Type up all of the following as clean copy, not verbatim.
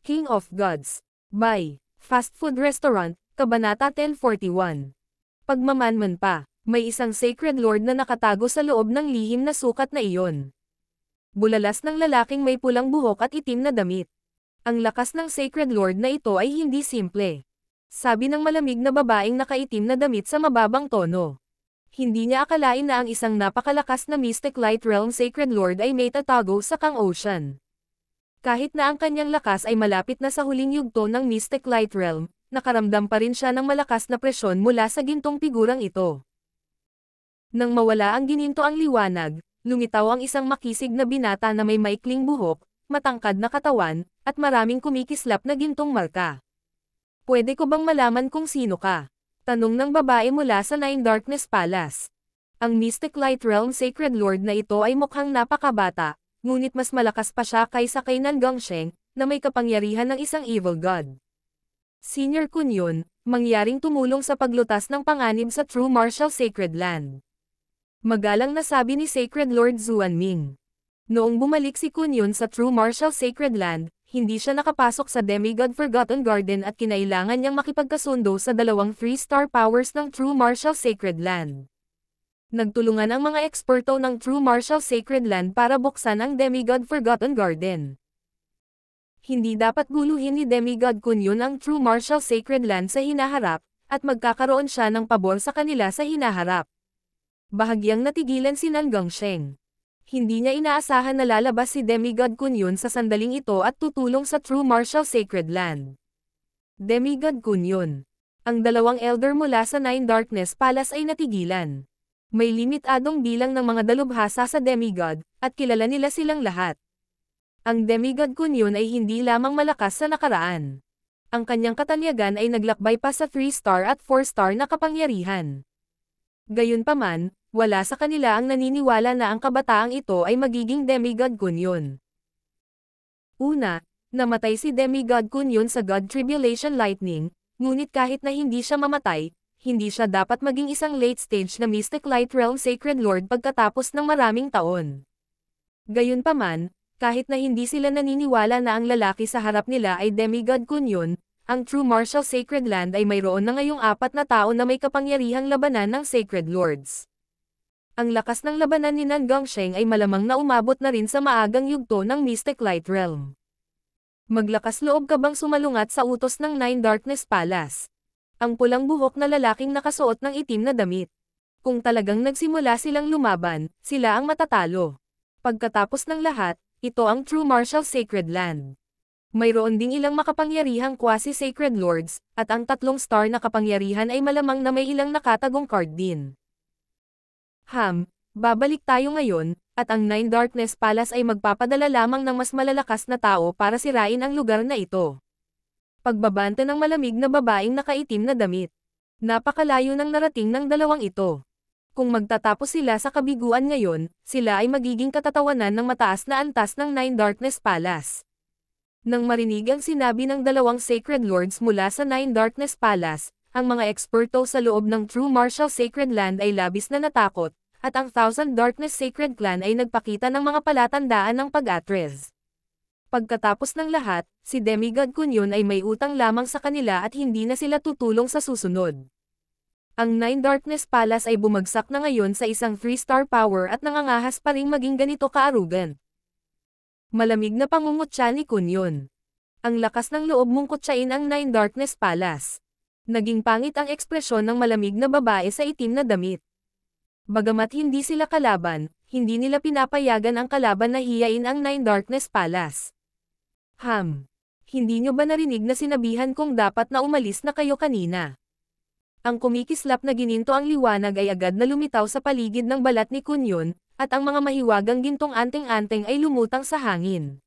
King of Gods. By Fast Food Restaurant, Kabanata 1041. Pagmamanman pa, may isang sacred lord na nakatago sa loob ng lihim na sukat na iyon. Bulalas ng lalaking may pulang buhok at itim na damit. Ang lakas ng sacred lord na ito ay hindi simple. Sabi ng malamig na babaeng nakaitim na damit sa mababang tono. Hindi niya akalain na ang isang napakalakas na Mystic Light Realm Sacred Lord ay may tatago sa Kang Ocean. Kahit na ang kanyang lakas ay malapit na sa huling yugto ng Mystic Light Realm, nakaramdam pa rin siya ng malakas na presyon mula sa gintong figurang ito. Nang mawala ang gininto ang liwanag, lumitaw ang isang makisig na binata na may maikling buhok, matangkad na katawan, at maraming kumikislap na gintong marka. Pwede ko bang malaman kung sino ka? Tanong ng babae mula sa Nine Darkness Palace. Ang Mystic Light Realm Sacred Lord na ito ay mukhang napakabata, ngunit mas malakas pa siya kaysa kay Nan Gongsheng, na may kapangyarihan ng isang evil god. Senior Kun yun, mangyaring tumulong sa paglutas ng panganib sa True Martial Sacred Land. Magalang na sabi ni Sacred Lord Zuanming. Noong bumalik si Kun yun sa True Martial Sacred Land, hindi siya nakapasok sa Demigod Forgotten Garden at kinailangan niyang makipagkasundo sa dalawang 3-star powers ng True Martial Sacred Land. Nagtulungan ang mga eksperto ng True Martial Sacred Land para buksan ang Demigod Forgotten Garden. Hindi dapat guluhin ni Demigod Kun yun ang True Martial Sacred Land sa hinaharap, at magkakaroon siya ng pabor sa kanila sa hinaharap. Bahagyang natigilan si Nan Gongsheng. Hindi niya inaasahan na lalabas si Demigod Kun yun sa sandaling ito at tutulong sa True Martial Sacred Land. Demigod Kun yun. Ang dalawang elder mula sa Nine Darkness Palace ay natigilan. May limitadong bilang ng mga dalubhasa sa Demigod, at kilala nila silang lahat. Ang Demigod Kun yun ay hindi lamang malakas sa nakaraan. Ang kanyang katanyagan ay naglakbay pa sa 3-star at 4-star na kapangyarihan. Gayunpaman, wala sa kanila ang naniniwala na ang kabataang ito ay magiging Demigod Kun yun. Una, namatay si Demigod Kun yun sa God Tribulation Lightning, ngunit kahit na hindi siya mamatay, hindi siya dapat maging isang late stage na Mystic Light Realm Sacred Lord pagkatapos ng maraming taon. Gayunpaman, kahit na hindi sila naniniwala na ang lalaki sa harap nila ay Demigod Kun yun, ang True Martial Sacred Land ay mayroon na ngayong 4 na tao na may kapangyarihang labanan ng Sacred Lords. Ang lakas ng labanan ni Nan Gongsheng ay malamang na umabot na rin sa maagang yugto ng Mystic Light Realm. Maglakas loob ka bang sumalungat sa utos ng Nine Darkness Palace? Ang pulang buhok na lalaking nakasuot ng itim na damit. Kung talagang nagsimula silang lumaban, sila ang matatalo. Pagkatapos ng lahat, ito ang True Martial Sacred Land. Mayroon ding ilang makapangyarihang quasi-sacred lords, at ang 3-star na kapangyarihan ay malamang na may ilang nakatagong card din. Babalik tayo ngayon, at ang Nine Darkness Palace ay magpapadala lamang ng mas malalakas na tao para sirain ang lugar na ito. Pagbabanta ng malamig na babaeng nakaitim na damit. Napakalayo ng narating ng dalawang ito. Kung magtatapos sila sa kabiguan ngayon, sila ay magiging katatawanan ng mataas na antas ng Nine Darkness Palace. Nang marinig ang sinabi ng dalawang Sacred Lords mula sa Nine Darkness Palace, ang mga eksperto sa loob ng True Martial Sacred Land ay labis na natakot, at ang Thousand Darkness Sacred Clan ay nagpakita ng mga palatandaan ng pag-atres. Pagkatapos ng lahat, si Demigod Kun yun ay may utang lamang sa kanila at hindi na sila tutulong sa susunod. Ang Nine Darkness Palace ay bumagsak na ngayon sa isang 3-star power at nangangahas pa ring maging ganito ka-arrogant. Malamig na pangungutya ni Kun yun. Ang lakas ng loob mong kutsain ang Nine Darkness Palace. Naging pangit ang ekspresyon ng malamig na babae sa itim na damit. Bagamat hindi sila kalaban, hindi nila pinapayagan ang kalaban na hiyain ang Nine Darkness Palace. Hindi nyo ba narinig na sinabihan kong dapat na umalis na kayo kanina? Ang kumikislap na gininto ang liwanag ay agad na lumitaw sa paligid ng balat ni Kun yun, at ang mga mahiwagang gintong anteng-anteng ay lumutang sa hangin.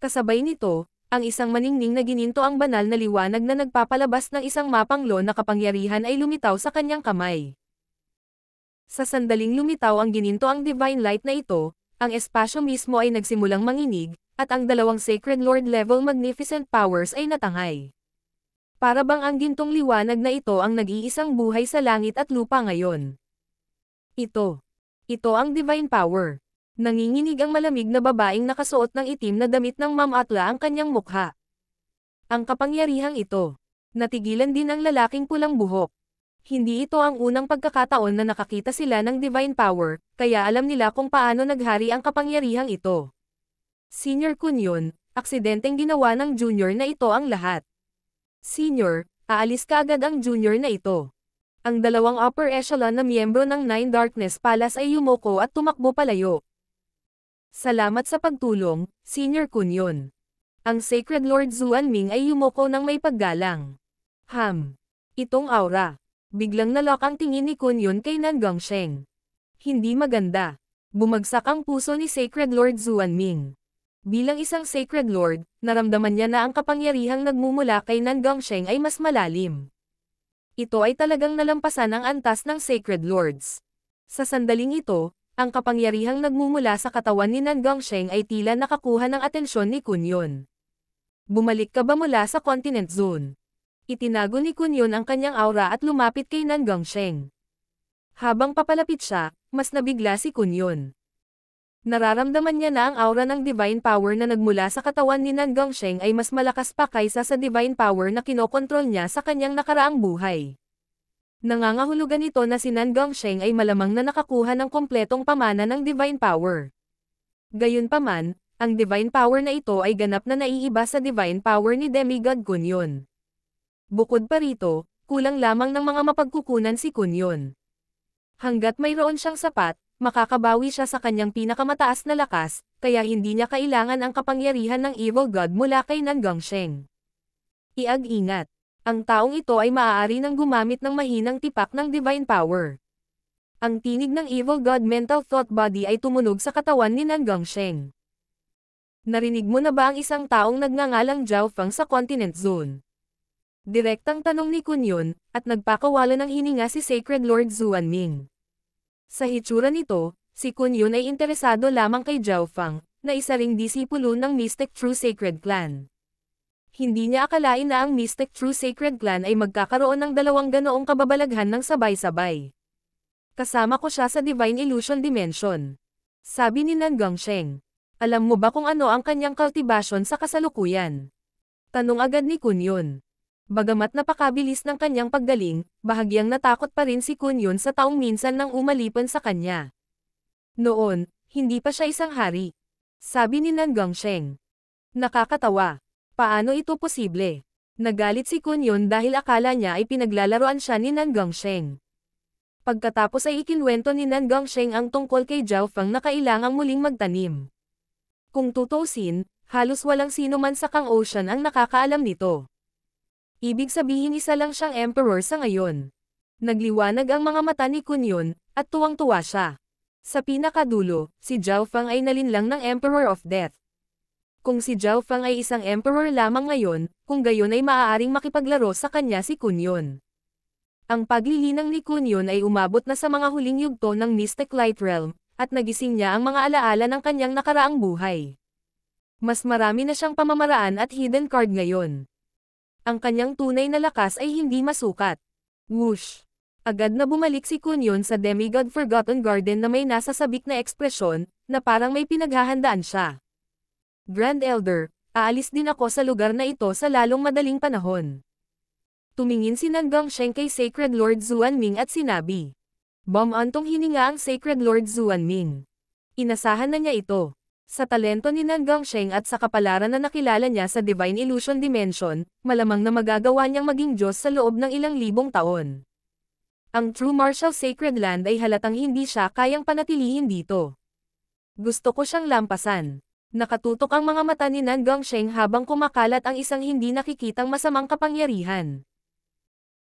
Kasabay nito, ang isang maningning na gininto ang banal na liwanag na nagpapalabas ng isang mapanglo na kapangyarihan ay lumitaw sa kanyang kamay. Sa sandaling lumitaw ang gininto ang divine light na ito, ang espasyo mismo ay nagsimulang manginig, at ang dalawang Sacred Lord level magnificent powers ay natangay. Para bang ang gintong liwanag na ito ang nag-iisang buhay sa langit at lupa ngayon. Ito ang divine power. Nanginginig ang malamig na babaeng nakasuot ng itim na damit ng Ma'am Atla ang kanyang mukha. Ang kapangyarihang ito. Natigilan din ang lalaking pulang buhok. Hindi ito ang unang pagkakataon na nakakita sila ng divine power, kaya alam nila kung paano naghari ang kapangyarihang ito. Senior Kun yun, aksidenteng ginawa ng junior na ito ang lahat. Senior, aalis kaagad ang junior na ito. Ang dalawang upper echelon na miyembro ng Nine Darkness Palace ay yumoko at tumakbo palayo. Salamat sa pagtulong, Senior Kun yun. Ang Sacred Lord Zuanming ay yumoko ng may paggalang. Itong aura. Biglang nalock ang tingin ni Kun yun kay Nan Gongsheng. Hindi maganda. Bumagsak ang puso ni Sacred Lord Zuanming. Bilang isang Sacred Lord, naramdaman niya na ang kapangyarihang nagmumula kay Nan Gongsheng ay mas malalim. Ito ay talagang nalampasan ang antas ng Sacred Lords. Sa sandaling ito, ang kapangyarihang nagmumula sa katawan ni Nan Gongsheng ay tila nakakuha ng atensyon ni Kun yun. Bumalik ka ba mula sa Continent Zone? Itinago ni Kun yun ang kanyang aura at lumapit kay Nan Gongsheng. Habang papalapit siya, mas nabigla si Kun yun. Nararamdaman niya na ang aura ng divine power na nagmula sa katawan ni Nan Gongsheng ay mas malakas pa kaysa sa divine power na kinokontrol niya sa kanyang nakaraang buhay. Nangangahulugan ito na si Nan Gongsheng ay malamang na nakakuha ng kompletong pamana ng divine power. Gayunpaman, ang divine power na ito ay ganap na naiiba sa divine power ni Demigod Kun yun. Bukod pa rito, kulang lamang ng mga mapagkukunan si Kun yun. Hanggat mayroon siyang sapat, makakabawi siya sa kanyang pinakamataas na lakas, kaya hindi niya kailangan ang kapangyarihan ng Evil God mula kay Nan Gongsheng. Iag-ingat. Ang taong ito ay maaari nang gumamit ng mahinang tipak ng divine power. Ang tinig ng Evil God Mental Thought Body ay tumunog sa katawan ni Nan Gongsheng. Narinig mo na ba ang isang taong nagngangalang Zhao Feng sa Continent Zone? Direktang tanong ni Kun yun, at nagpakawala ng hininga si Sacred Lord Zuanming. Sa hitsura nito, si Kun yun ay interesado lamang kay Zhao Feng, na isa ring disipulo ng Mystic True Sacred Clan. Hindi niya akalain na ang Mystic True Sacred Clan ay magkakaroon ng dalawang ganoong kababalaghan ng sabay-sabay. Kasama ko siya sa Divine Illusion Dimension. Sabi ni Nan Gongsheng. Alam mo ba kung ano ang kanyang cultivation sa kasalukuyan? Tanong agad ni Kun yun. Bagamat napakabilis ng kanyang paggaling, bahagyang natakot pa rin si Kun yun sa taong minsan nang umalipan sa kanya. Noon, hindi pa siya isang hari. Sabi ni Nan Gongsheng. Nakakatawa. Paano ito posible? Nagalit si Kun yun dahil akala niya ay pinaglalaroan siya ni Nan Gongsheng. Pagkatapos ay ikinwento ni Nan Gongsheng ang tungkol kay Zhao Feng na kailangang muling magtanim. Kung tutuusin, halos walang sino man sa Kang Ocean ang nakakaalam nito. Ibig sabihin isa lang siyang emperor sa ngayon. Nagliwanag ang mga mata ni Kun yun, at tuwang-tuwa siya. Sa pinakadulo, si Zhao Feng ay nalinlang ng Emperor of Death. Kung si Zhao Feng ay isang emperor lamang ngayon, kung gayon ay maaaring makipaglaro sa kanya si Kun yun. Ang paglilinang ni Kun yun ay umabot na sa mga huling yugto ng Mystic Light Realm, at nagising niya ang mga alaala ng kanyang nakaraang buhay. Mas marami na siyang pamamaraan at hidden card ngayon. Ang kanyang tunay na lakas ay hindi masukat. Whoosh! Agad na bumalik si Kun yun sa Demigod Forgotten Garden na may nasasabik na ekspresyon, na parang may pinaghahandaan siya. Grand Elder, aalis din ako sa lugar na ito sa lalong madaling panahon. Tumingin si Nan Gongsheng kay Sacred Lord Zuanming at sinabi. Bumantong hininga ang Sacred Lord Zuanming. Inasahan na niya ito. Sa talento ni Nan Gongsheng at sa kapalaran na nakilala niya sa Divine Illusion Dimension, malamang na magagawa niyang maging Diyos sa loob ng ilang libong taon. Ang True Martial Sacred Land ay halatang hindi siya kayang panatilihin dito. Gusto ko siyang lampasan. Nakatutok ang mga mata ni Nan Gongsheng habang kumakalat ang isang hindi nakikitang masamang kapangyarihan.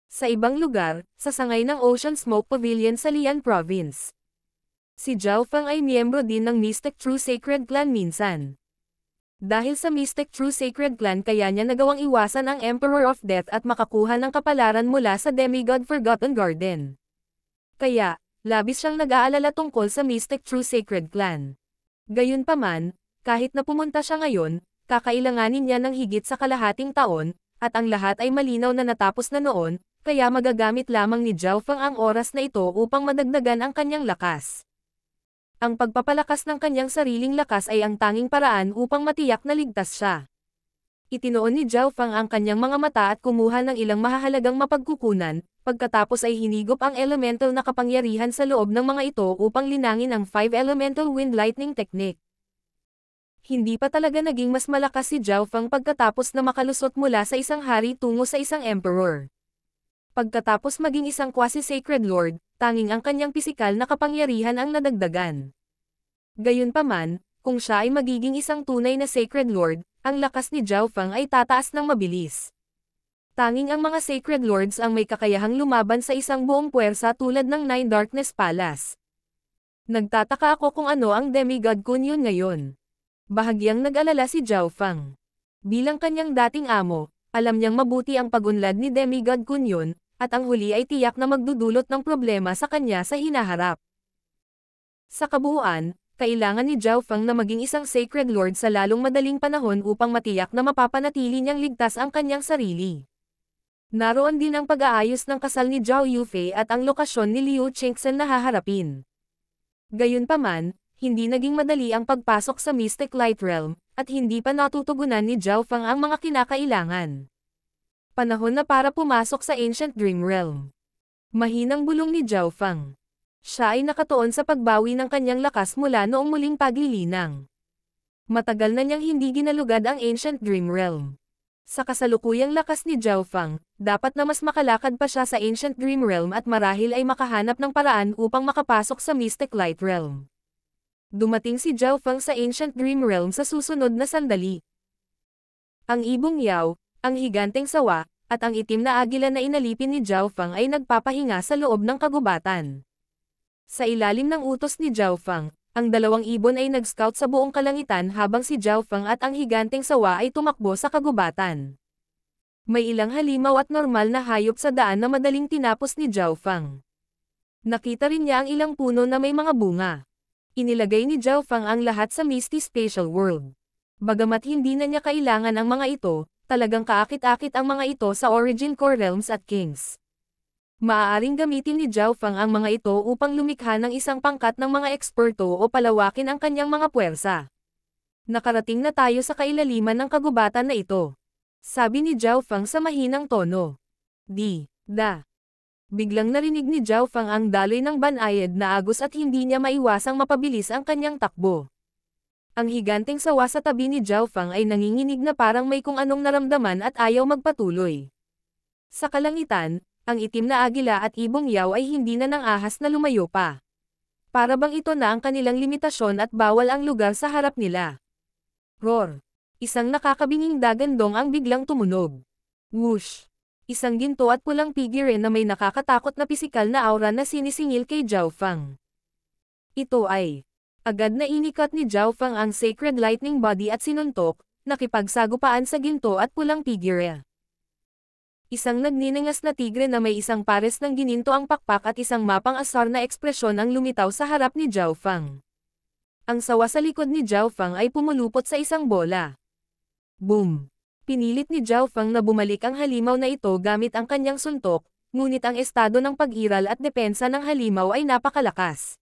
Sa ibang lugar, sa sangay ng Ocean Smoke Pavilion sa Lian Province. Si Zhao Feng ay miyembro din ng Mystic True Sacred Clan minsan. Dahil sa Mystic True Sacred Clan kaya niya nagawang iwasan ang Emperor of Death at makakuha ng kapalaran mula sa Demigod Forgotten Garden. Kaya, labis siyang nag-aalala tungkol sa Mystic True Sacred Clan. Gayunpaman, kahit na pumunta siya ngayon, kakailanganin niya ng higit sa kalahating taon, at ang lahat ay malinaw na natapos na noon, kaya magagamit lamang ni Zhao Feng ang oras na ito upang madagdagan ang kanyang lakas. Ang pagpapalakas ng kanyang sariling lakas ay ang tanging paraan upang matiyak na ligtas siya. Itinoon ni Zhao Fang ang kanyang mga mata at kumuha ng ilang mahahalagang mapagkukunan, pagkatapos ay hinigop ang elemental na kapangyarihan sa loob ng mga ito upang linangin ang 5 elemental wind lightning technique. Hindi pa talaga naging mas malakas si Zhao Fang pagkatapos na makalusot mula sa isang hari tungo sa isang emperor. Pagkatapos maging isang quasi-sacred lord, tanging ang kanyang pisikal na kapangyarihan ang nadagdagan. Gayunpaman, kung siya ay magiging isang tunay na sacred lord, ang lakas ni Zhao Fang ay tataas ng mabilis. Tanging ang mga sacred lords ang may kakayahang lumaban sa isang buong puwersa tulad ng Nine Darkness Palace. Nagtataka ako kung ano ang demigod Kunyun ngayon. Bahagyang nag-alala si Zhao Fang. Bilang kanyang dating amo, alam niyang mabuti ang pag-unlad ni demigod Kunyun, at ang huli ay tiyak na magdudulot ng problema sa kanya sa hinaharap. Sa kabuuan, kailangan ni Zhao Fang na maging isang sacred lord sa lalong madaling panahon upang matiyak na mapapanatili niyang ligtas ang kanyang sarili. Naroon din ang pag-aayos ng kasal ni Zhao Yufei at ang lokasyon ni Liu Qingxen na haharapin. Gayunpaman, hindi naging madali ang pagpasok sa Mystic Light Realm, at hindi pa natutugunan ni Zhao Fang ang mga kinakailangan. Panahon na para pumasok sa Ancient Dream Realm. Mahinang bulong ni Zhao Fang. Siya ay nakatuon sa pagbawi ng kanyang lakas mula noong muling paglilinang. Matagal na niyang hindi ginalugad ang Ancient Dream Realm. Sa kasalukuyang lakas ni Zhao Fang, dapat na mas makalakad pa siya sa Ancient Dream Realm at marahil ay makahanap ng paraan upang makapasok sa Mystic Light Realm. Dumating si Zhao Fang sa Ancient Dream Realm sa susunod na sandali. Ang ibong Yao, ang higanteng sawa, at ang itim na agila na inalipin ni Zhao Fang ay nagpapahinga sa loob ng kagubatan. Sa ilalim ng utos ni Zhao Fang, ang dalawang ibon ay nag-scout sa buong kalangitan habang si Zhao Fang at ang higanteng sawa ay tumakbo sa kagubatan. May ilang halimaw at normal na hayop sa daan na madaling tinapos ni Zhao Fang. Nakita rin niya ang ilang puno na may mga bunga. Inilagay ni Zhao Fang ang lahat sa Misty Spatial World. Bagamat hindi na niya kailangan ang mga ito, talagang kaakit-akit ang mga ito sa Origin Core Realms at Kings. Maaaring gamitin ni Zhao Fang ang mga ito upang lumikha ng isang pangkat ng mga eksperto o palawakin ang kanyang mga puwersa. Nakarating na tayo sa kailaliman ng kagubatan na ito. Sabi ni Zhao Fang sa mahinang tono. Biglang narinig ni Zhao Fang ang daloy ng banayad na agos at hindi niya maiwasang mapabilis ang kanyang takbo. Ang higanteng sawa sa tabi ni Zhao Fang ay nanginginig na parang may kung anong naramdaman at ayaw magpatuloy. Sa kalangitan, ang itim na agila at ibong Yao ay hindi na nang ahas na lumayo pa. Para bang ito na ang kanilang limitasyon at bawal ang lugar sa harap nila. Roar! Isang nakakabinging dagandong ang biglang tumunog. Whoosh! Isang ginto at pulang figure na may nakakatakot na pisikal na aura na sinisingil kay Zhao Fang. Ito ay agad na inikat ni Zhao Fang ang Sacred Lightning Body at sinuntok, nakipagsagupaan sa ginto at pulang figure. Isang nagninangas na tigre na may isang pares ng gininto ang pakpak at isang mapang asar na ekspresyon ang lumitaw sa harap ni Zhao Fang. Ang sawa sa likod ni Zhao Fang ay pumulupot sa isang bola. Boom! Pinilit ni Zhao Fang na bumalik ang halimaw na ito gamit ang kanyang suntok, ngunit ang estado ng pag-iral at depensa ng halimaw ay napakalakas.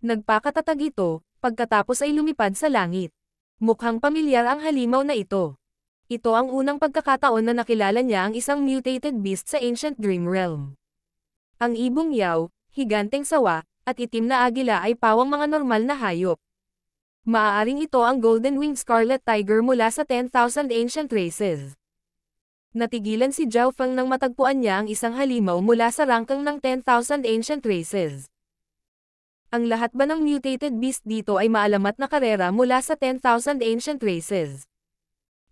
Nagpakatatag ito, pagkatapos ay lumipad sa langit. Mukhang pamilyar ang halimaw na ito. Ito ang unang pagkakataon na nakilala niya ang isang mutated beast sa Ancient Dream Realm. Ang ibong Yao, higanteng sawa, at itim na agila ay pawang mga normal na hayop. Maaaring ito ang Golden Winged Scarlet Tiger mula sa 10,000 Ancient Races. Natigilan si Zhao Fang nang matagpuan niya ang isang halimaw mula sa rangkang ng 10,000 Ancient Races. Ang lahat ba ng mutated beast dito ay maalamat na karera mula sa 10,000 Ancient Races?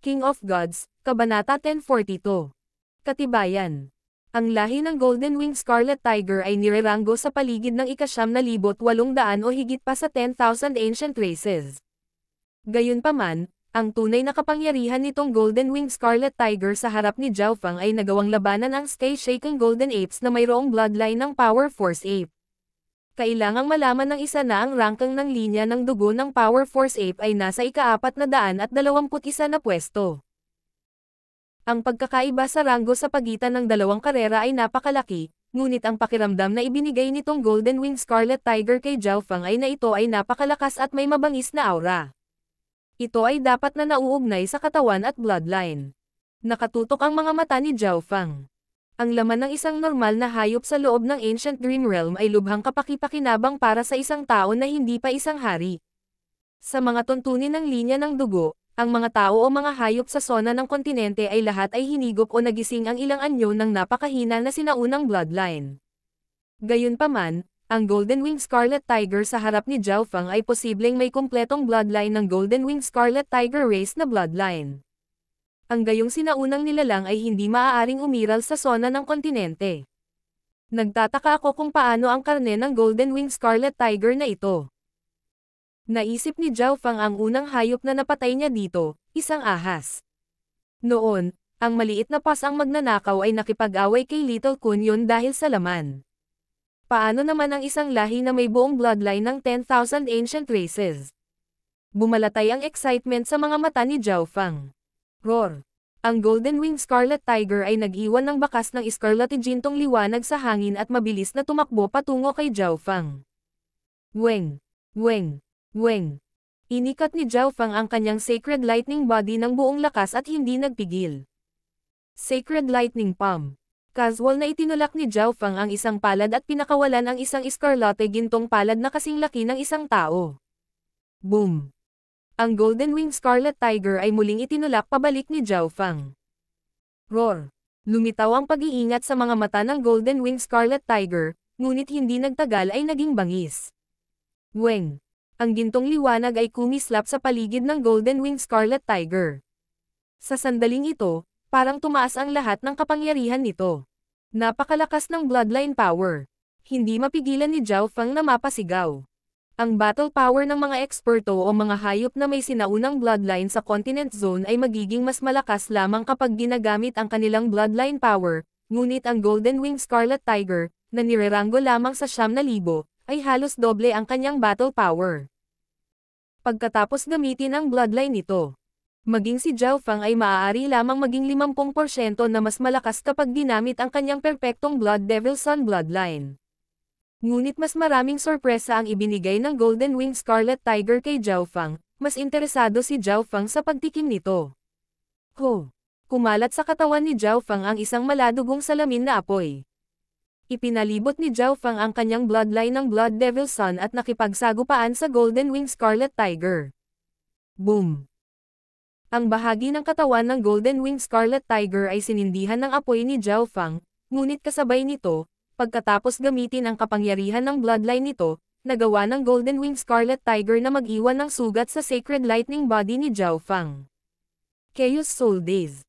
King of Gods, Kabanata 1042. Katibayan. Ang lahi ng Golden Winged Scarlet Tiger ay nireranggo sa paligid ng 9,800 o higit pa sa 10,000 Ancient Races. Gayunpaman, ang tunay na kapangyarihan nitong Golden Winged Scarlet Tiger sa harap ni Zhao Fang ay nagawang labanan ang Sky-Shaking Golden Apes na mayroong bloodline ng Power Force Ape. Kailangang malaman ng isa na ang rangkang ng linya ng dugo ng Power Force Ape ay nasa ika-421 na pwesto. Ang pagkakaiba sa ranggo sa pagitan ng dalawang karera ay napakalaki, ngunit ang pakiramdam na ibinigay nitong Golden Winged Scarlet Tiger kay Zhao Fang ay na ito ay napakalakas at may mabangis na aura. Ito ay dapat na nauugnay sa katawan at bloodline. Nakatutok ang mga mata ni Zhao Fang. Ang laman ng isang normal na hayop sa loob ng Ancient Dream Realm ay lubhang kapaki-pakinabang para sa isang tao na hindi pa isang hari. Sa mga tuntunin ng linya ng dugo, ang mga tao o mga hayop sa sona ng kontinente ay lahat ay hinigop o nagising ang ilang anyo ng napakahina na sinaunang bloodline. Gayunpaman, ang Golden Wing Scarlet Tiger sa harap ni Zhao Fang ay posibleng may kumpletong bloodline ng Golden Wing Scarlet Tiger race na bloodline. Ang gayong sinaunang nilalang ay hindi maaaring umiral sa sona ng kontinente. Nagtataka ako kung paano ang karne ng Golden Wing Scarlet Tiger na ito. Naisip ni Zhao Fang ang unang hayop na napatay niya dito, isang ahas. Noon, ang maliit na pas ang magnanakaw ay nakipag-away kay Little Kun Yun dahil sa laman. Paano naman ang isang lahi na may buong bloodline ng 10,000 ancient races? Bumalatay ang excitement sa mga mata ni Zhao Fang. Roar! Ang Golden Wing Scarlet Tiger ay nag-iwan ng bakas ng iskarlatijintong liwanag sa hangin at mabilis na tumakbo patungo kay Zhao Fang. Weng! Weng! Weng! Inikat ni Zhao Fang ang kanyang Sacred Lightning Body ng buong lakas at hindi nagpigil. Sacred Lightning Palm. Casual na itinulak ni Zhao Fang ang isang palad at pinakawalan ang isang iskarlate gintong palad na kasing laki ng isang tao. Boom! Ang Golden Wing Scarlet Tiger ay muling itinulak pabalik ni Zhao Fang. Roar! Lumitaw ang pag-iingat sa mga mata ng Golden Wing Scarlet Tiger, ngunit hindi nagtagal ay naging bangis. Weng! Ang gintong liwanag ay kumislap sa paligid ng Golden Wing Scarlet Tiger. Sa sandaling ito, parang tumaas ang lahat ng kapangyarihan nito. Napakalakas ng bloodline power. Hindi mapigilan ni Zhao Fang na mapasigaw. Ang battle power ng mga eksperto o mga hayop na may sinaunang bloodline sa Continent Zone ay magiging mas malakas lamang kapag ginagamit ang kanilang bloodline power, ngunit ang Golden Wing Scarlet Tiger, na nireranggo lamang sa 9,000, ay halos doble ang kanyang battle power. Pagkatapos gamitin ang bloodline nito, maging si Zhao Fang ay maaari lamang maging 50% na mas malakas kapag ginamit ang kanyang perpektong Blood Devil Sun bloodline. Ngunit mas maraming sorpresa ang ibinigay ng Golden Wing Scarlet Tiger kay Zhao Fang, mas interesado si Zhao Fang sa pagtikim nito. Ho! Kumalat sa katawan ni Zhao Fang ang isang maladugong salamin na apoy. Ipinalibot ni Zhao Fang ang kanyang bloodline ng Blood Devil Sun at nakipagsagupaan sa Golden Wing Scarlet Tiger. Boom! Ang bahagi ng katawan ng Golden Wing Scarlet Tiger ay sinindihan ng apoy ni Zhao Fang, ngunit kasabay nito, pagkatapos gamitin ang kapangyarihan ng bloodline nito, nagawa ng Golden Wing Scarlet Tiger na mag-iwan ng sugat sa Sacred Lightning Body ni Zhao Fang. Chaos Soul Daze.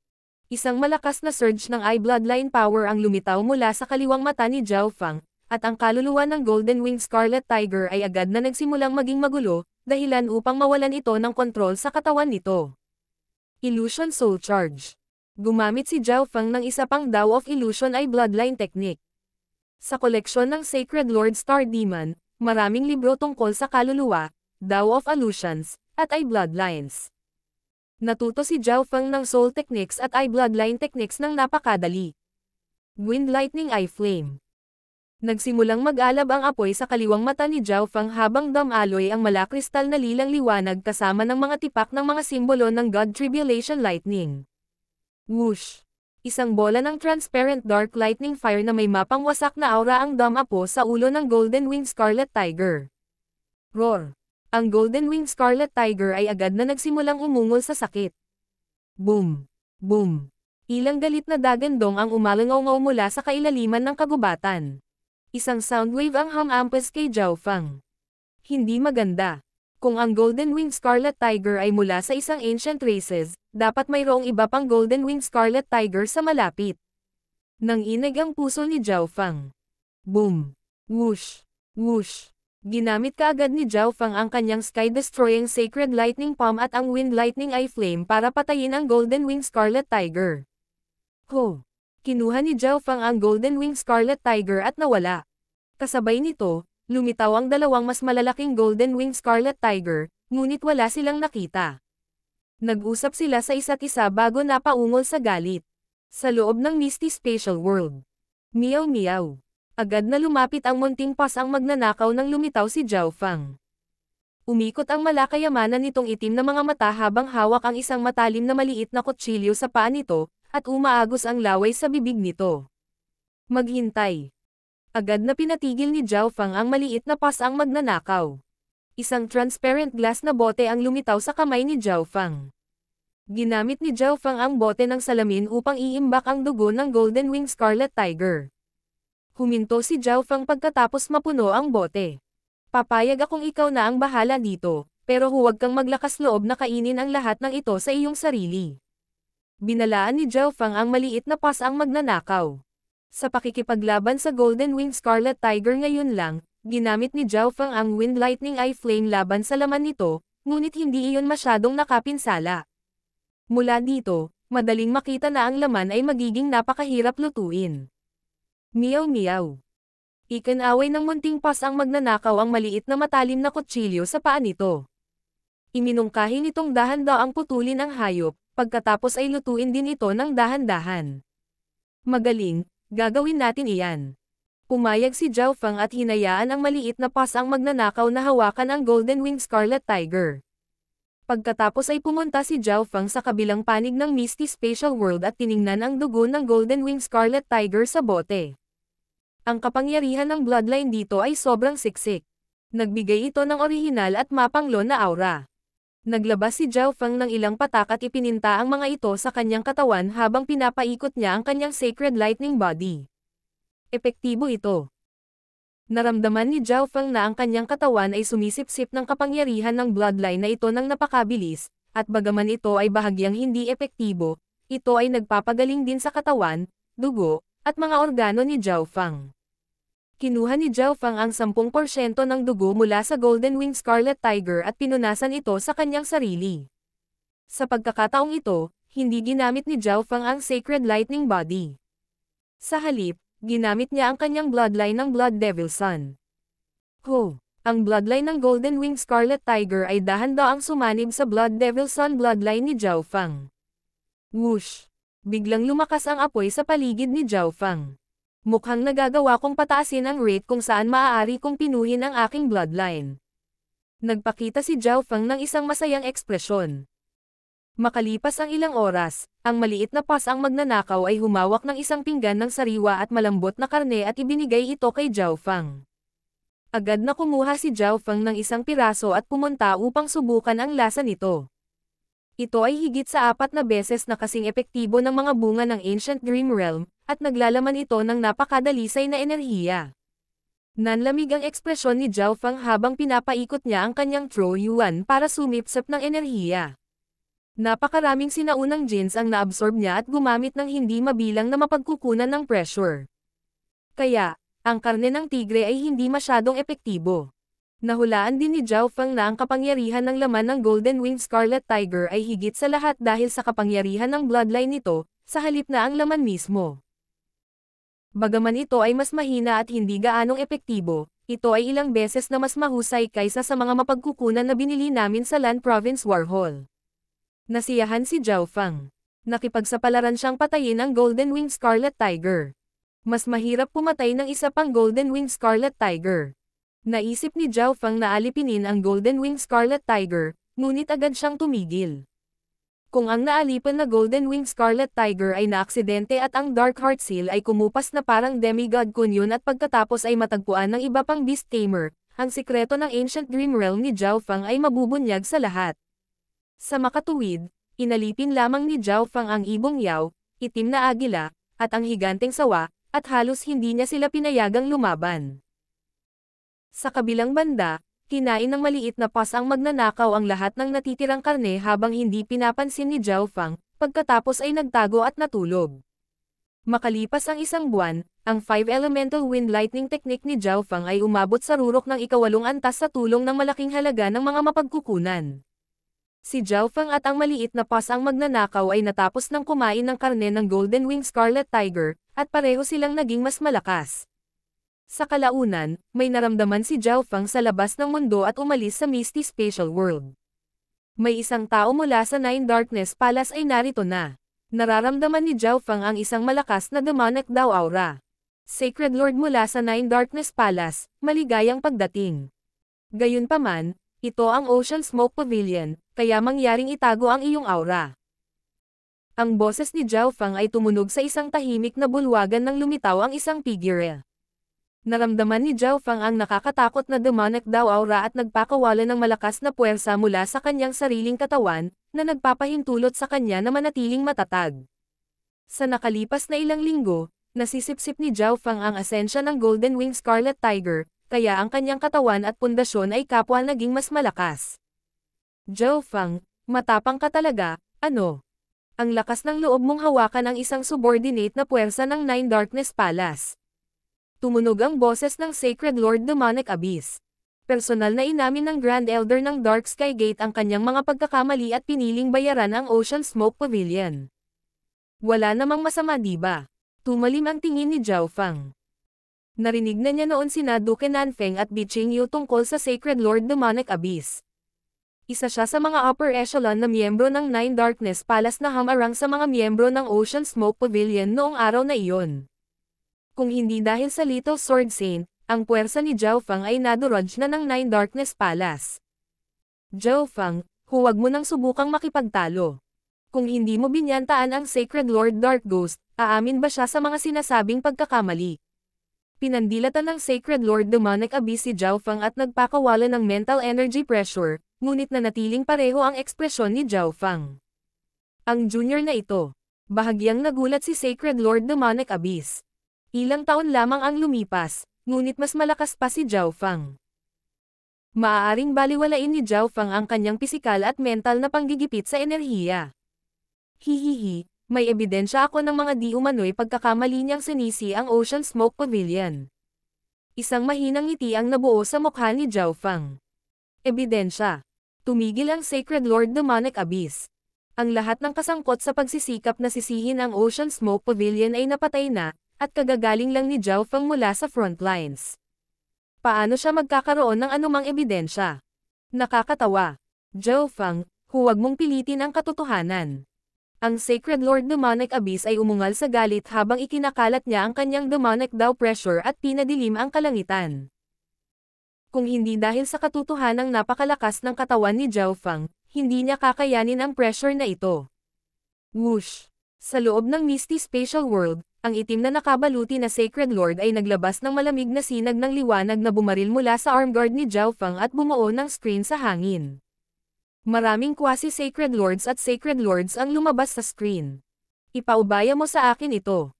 Isang malakas na surge ng eye bloodline power ang lumitaw mula sa kaliwang mata ni Zhao Fang, at ang kaluluwa ng Golden Wing Scarlet Tiger ay agad na nagsimulang maging magulo, dahilan upang mawalan ito ng kontrol sa katawan nito. Illusion Soul Charge. Gumamit si Zhao Fang ng isa pang Dao of Illusion Eye Bloodline Technique. Sa koleksyon ng Sacred Lord Star Demon, maraming libro tungkol sa kaluluwa, Dao of Illusions, at Eye Bloodlines. Natuto si Zhao Fang ng Soul Techniques at Eye Bloodline Techniques ng napakadali. Wind Lightning Eye Flame. Nagsimulang mag-alab ang apoy sa kaliwang mata ni Zhao Fang habang damaloy ang malakristal na lilang liwanag kasama ng mga tipak ng mga simbolo ng God Tribulation Lightning. Whoosh! Isang bola ng transparent dark lightning fire na may mapang wasak na aura ang damapo sa ulo ng Golden Wing Scarlet Tiger. Roar! Ang Golden Wing Scarlet Tiger ay agad na nagsimulang umungol sa sakit. Boom! Boom! Ilang galit na dagandong ang umalangaw mula sa kailaliman ng kagubatan. Isang soundwave ang humampas kay Zhao Fang. Hindi maganda. Kung ang Golden Wing Scarlet Tiger ay mula sa isang ancient races, dapat mayroong iba pang Golden Wing Scarlet Tiger sa malapit. Nanginig ang puso ni Zhao Fang. Boom! Whoosh! Whoosh! Ginamit kaagad ni Zhao Fang ang kanyang sky-destroying Sacred Lightning Palm at ang Wind Lightning Eye Flame para patayin ang Golden Wing Scarlet Tiger. Ho! Kinuha ni Zhao Fang ang Golden Wing Scarlet Tiger at nawala. Kasabay nito, lumitaw ang dalawang mas malalaking Golden Wing Scarlet Tiger, ngunit wala silang nakita. Nag-usap sila sa isa't isa bago napaungol sa galit. Sa loob ng Misty Spatial World. Meow meow. Agad na lumapit ang munting pas ang magnanakaw nang lumitaw si Zhao Fang. Umikot ang malakayamanan nitong itim na mga mata habang hawak ang isang matalim na maliit na kutsilyo sa paa nito, at umaagos ang laway sa bibig nito. Maghintay. Agad na pinatigil ni Zhao Fang ang maliit na pasang magnanakaw. Isang transparent glass na bote ang lumitaw sa kamay ni Zhao Fang. Ginamit ni Zhao Fang ang bote ng salamin upang iimbak ang dugo ng Golden Wing Scarlet Tiger. Huminto si Zhao Fang pagkatapos mapuno ang bote. Papayag akong ikaw na ang bahala dito, pero huwag kang maglakas loob na kainin ang lahat ng ito sa iyong sarili. Binalaan ni Zhao Fang ang maliit na pasang magnanakaw. Sa pakikipaglaban sa Golden Wing Scarlet Tiger ngayon lang, ginamit ni Zhao Fang ang Wind Lightning Eye Flame laban sa laman nito, ngunit hindi iyon masyadong nakapinsala. Mula dito, madaling makita na ang laman ay magiging napakahirap lutuin. Meow meow. Ikinaway ng munting pasang magnanakaw ang maliit na matalim na kutsilyo sa paa nito. Iminungkahi nitong dahan-daang putulin ang hayop, pagkatapos ay lutuin din ito ng dahan-dahan. Magaling, gagawin natin iyan. Pumayag si Zhao Fang at hinayaan ang maliit na pasang magnanakaw na hawakan ang Golden Wing Scarlet Tiger. Pagkatapos ay pumunta si Zhao Fang sa kabilang panig ng Misty Spatial World at tiningnan ang dugo ng Golden Wing Scarlet Tiger sa bote. Ang kapangyarihan ng bloodline dito ay sobrang siksik. Nagbigay ito ng orihinal at mapanglo na aura. Naglabas si Zhao Fang ng ilang patak at ipininta ang mga ito sa kanyang katawan habang pinapaikot niya ang kanyang Sacred Lightning Body. Epektibo ito. Naramdaman ni Zhao Fang na ang kanyang katawan ay sumisipsip ng kapangyarihan ng bloodline na ito ng napakabilis, at bagaman ito ay bahagyang hindi epektibo, ito ay nagpapagaling din sa katawan, dugo, at mga organo ni Zhao Fang. Kinuha ni Zhao Fang ang 10% ng dugo mula sa Golden Wing Scarlet Tiger at pinunasan ito sa kanyang sarili. Sa pagkakataong ito, hindi ginamit ni Zhao Fang ang Sacred Lightning Body. Sa halip, ginamit niya ang kanyang bloodline ng Blood Devil Sun. Ang bloodline ng Golden Wing Scarlet Tiger ay dahan-daang sumanib sa Blood Devil Sun bloodline ni Zhao Fang. Whoosh! Biglang lumakas ang apoy sa paligid ni Zhao Fang. Mukhang nagagawa kong pataasin ang rate kung saan maaari kong pinuhin ang aking bloodline. Nagpakita si Zhao Fang ng isang masayang ekspresyon. Makalipas ang ilang oras, ang maliit na pasang magnanakaw ay humawak ng isang pinggan ng sariwa at malambot na karne at ibinigay ito kay Zhao Fang. Agad na kumuha si Zhao Fang ng isang piraso at pumunta upang subukan ang lasa nito. Ito ay higit sa 4 na beses na kasing epektibo ng mga bunga ng Ancient Dream Realm, at naglalaman ito ng napakadalisay na enerhiya. Nanlamig ang ekspresyon ni Zhao Fang habang pinapaikot niya ang kanyang Tro Yuan para sumipsip ng enerhiya. Napakaraming sinaunang genes ang naabsorb niya at gumamit ng hindi mabilang na mapagkukunan ng pressure. Kaya, ang karne ng tigre ay hindi masyadong epektibo. Nahulaan din ni Zhao Fang na ang kapangyarihan ng laman ng Golden Wing Scarlet Tiger ay higit sa lahat dahil sa kapangyarihan ng bloodline nito, sa halip na ang laman mismo. Bagaman ito ay mas mahina at hindi gaanong epektibo, ito ay ilang beses na mas mahusay kaysa sa mga mapagkukunan na binili namin sa Land Province Warhol. Nasiyahan si Zhao Fang. Nakipagsapalaran siyang patayin ang Golden Wing Scarlet Tiger. Mas mahirap pumatay ng isa pang Golden Wing Scarlet Tiger. Naisip ni Zhao Fang na alipinin ang Golden Wing Scarlet Tiger, ngunit agad siyang tumigil. Kung ang naalipan na Golden Wing Scarlet Tiger ay naaksidente at ang Dark Heart Seal ay kumupas na parang demigod kunyon at pagkatapos ay matagpuan ng iba pang beast tamer, ang sikreto ng Ancient Dream Realm ni Zhao Fang ay mabubunyag sa lahat. Sa makatuwid, inalipin lamang ni Zhao Fang ang ibong yaw, itim na agila, at ang higanteng sawa, at halos hindi niya sila pinayagang lumaban. Sa kabilang banda, kinain ng maliit na pasang magnanakaw ang lahat ng natitirang karne habang hindi pinapansin ni Zhao Fang, pagkatapos ay nagtago at natulog. Makalipas ang isang buwan, ang 5 Elemental Wind Lightning Technique ni Zhao Fang ay umabot sa rurok ng ika-8 antas sa tulong ng malaking halaga ng mga mapagkukunan. Si Zhao Fang at ang maliit na pasang magnanakaw ay natapos ng kumain ng karne ng Golden Wing Scarlet Tiger, at pareho silang naging mas malakas. Sa kalaunan, may naramdaman si Zhao Fang sa labas ng mundo at umalis sa Misty Spatial World. May isang tao mula sa Nine Darkness Palace ay narito na. Nararamdaman ni Zhao Fang ang isang malakas na demonic daw aura. Sacred Lord mula sa Nine Darkness Palace, maligayang pagdating. Gayunpaman, Ito ang Ocean Smoke Pavilion, kaya mangyaring itago ang iyong aura. Ang boses ni Zhao Fang ay tumunog sa isang tahimik na bulwagan nang lumitaw ang isang figure. Naramdaman ni Zhao Fang ang nakakatakot na demonic daw aura at nagpakawala ng malakas na puwersa mula sa kanyang sariling katawan, na nagpapahintulot sa kanya na manatiling matatag. Sa nakalipas na ilang linggo, nasisipsip ni Zhao Fang ang asensya ng Golden Wing Scarlet Tiger, kaya ang kanyang katawan at pundasyon ay kapwa naging mas malakas. Zhao Fang, matapang ka talaga, ano? Ang lakas ng loob mong hawakan ang isang subordinate na puwersa ng Nine Darkness Palace. Tumunog ang boses ng Sacred Lord Demonic Abyss. Personal na inamin ng Grand Elder ng Dark Sky Gate ang kanyang mga pagkakamali at piniling bayaran ang Ocean Smoke Pavilion. Wala namang masama diba? Tumalim ang tingin ni Zhao Fang. Narinig na niya noon sina Duke Nanfeng at Biching Yu tungkol sa Sacred Lord Demonic Abyss. Isa siya sa mga upper echelon na miyembro ng Nine Darkness Palace na hamarang sa mga miyembro ng Ocean Smoke Pavilion noong araw na iyon. Kung hindi dahil sa Little Sword Saint, ang puwersa ni Zhao Fang ay nadurog na ng Nine Darkness Palace. Zhao Fang, huwag mo nang subukang makipagtalo. Kung hindi mo binyantaan ang Sacred Lord Dark Ghost, aamin ba siya sa mga sinasabing pagkakamali? Pinandilatan ng Sacred Lord Demonic Abyss si Zhao Fang at nagpakawala ng mental energy pressure, ngunit nanatiling pareho ang ekspresyon ni Zhao Fang. Ang junior na ito. Bahagyang nagulat si Sacred Lord Demonic Abyss. Ilang taon lamang ang lumipas, ngunit mas malakas pa si Zhao Fang. Maaaring baliwalain ni Zhao Fang ang kanyang pisikal at mental na panggigipit sa enerhiya. Hihihi, may ebidensya ako ng mga di umano'y pagkakamali niyang sinisi ang Ocean Smoke Pavilion. Isang mahinang ngiti ang nabuo sa mukha ni Zhao Fang. Ebidensya. Tumigil ang Sacred Lord Demonic Abyss. Ang lahat ng kasangkot sa pagsisikap na sisihin ang Ocean Smoke Pavilion ay napatay na, at kagagaling lang ni Zhao Fang mula sa front lines. Paano siya magkakaroon ng anumang ebidensya? Nakakatawa. Zhao Fang, huwag mong pilitin ang katotohanan. Ang Sacred Lord Demonic Abyss ay umungal sa galit habang ikinakalat niya ang kanyang demonic daw pressure at pinadilim ang kalangitan. Kung hindi dahil sa katotohanang napakalakas ng katawan ni Zhao Fang, hindi niya kakayanin ang pressure na ito. Whoosh! Sa loob ng Misty Spatial World, ang itim na nakabaluti na Sacred Lord ay naglabas ng malamig na sinag ng liwanag na bumaril mula sa arm guard ni Zhao Fang at bumuo ng screen sa hangin. Maraming quasi-Sacred Lords at Sacred Lords ang lumabas sa screen. Ipaubaya mo sa akin ito.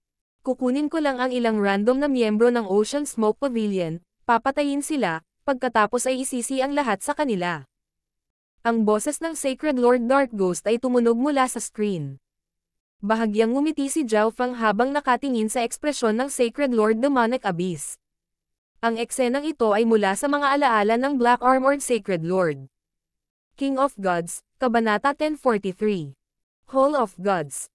Kukunin ko lang ang ilang random na miyembro ng Ocean Smoke Pavilion, papatayin sila, pagkatapos ay isisi ang lahat sa kanila. Ang boses ng Sacred Lord Dark Ghost ay tumunog mula sa screen. Bahagyang ngumiti si Zhao Fang habang nakatingin sa ekspresyon ng Sacred Lord Demonic Abyss. Ang eksenang ito ay mula sa mga alaala ng Black Armored Sacred Lord. King of Gods, Kabanata 1043. Hall of Gods.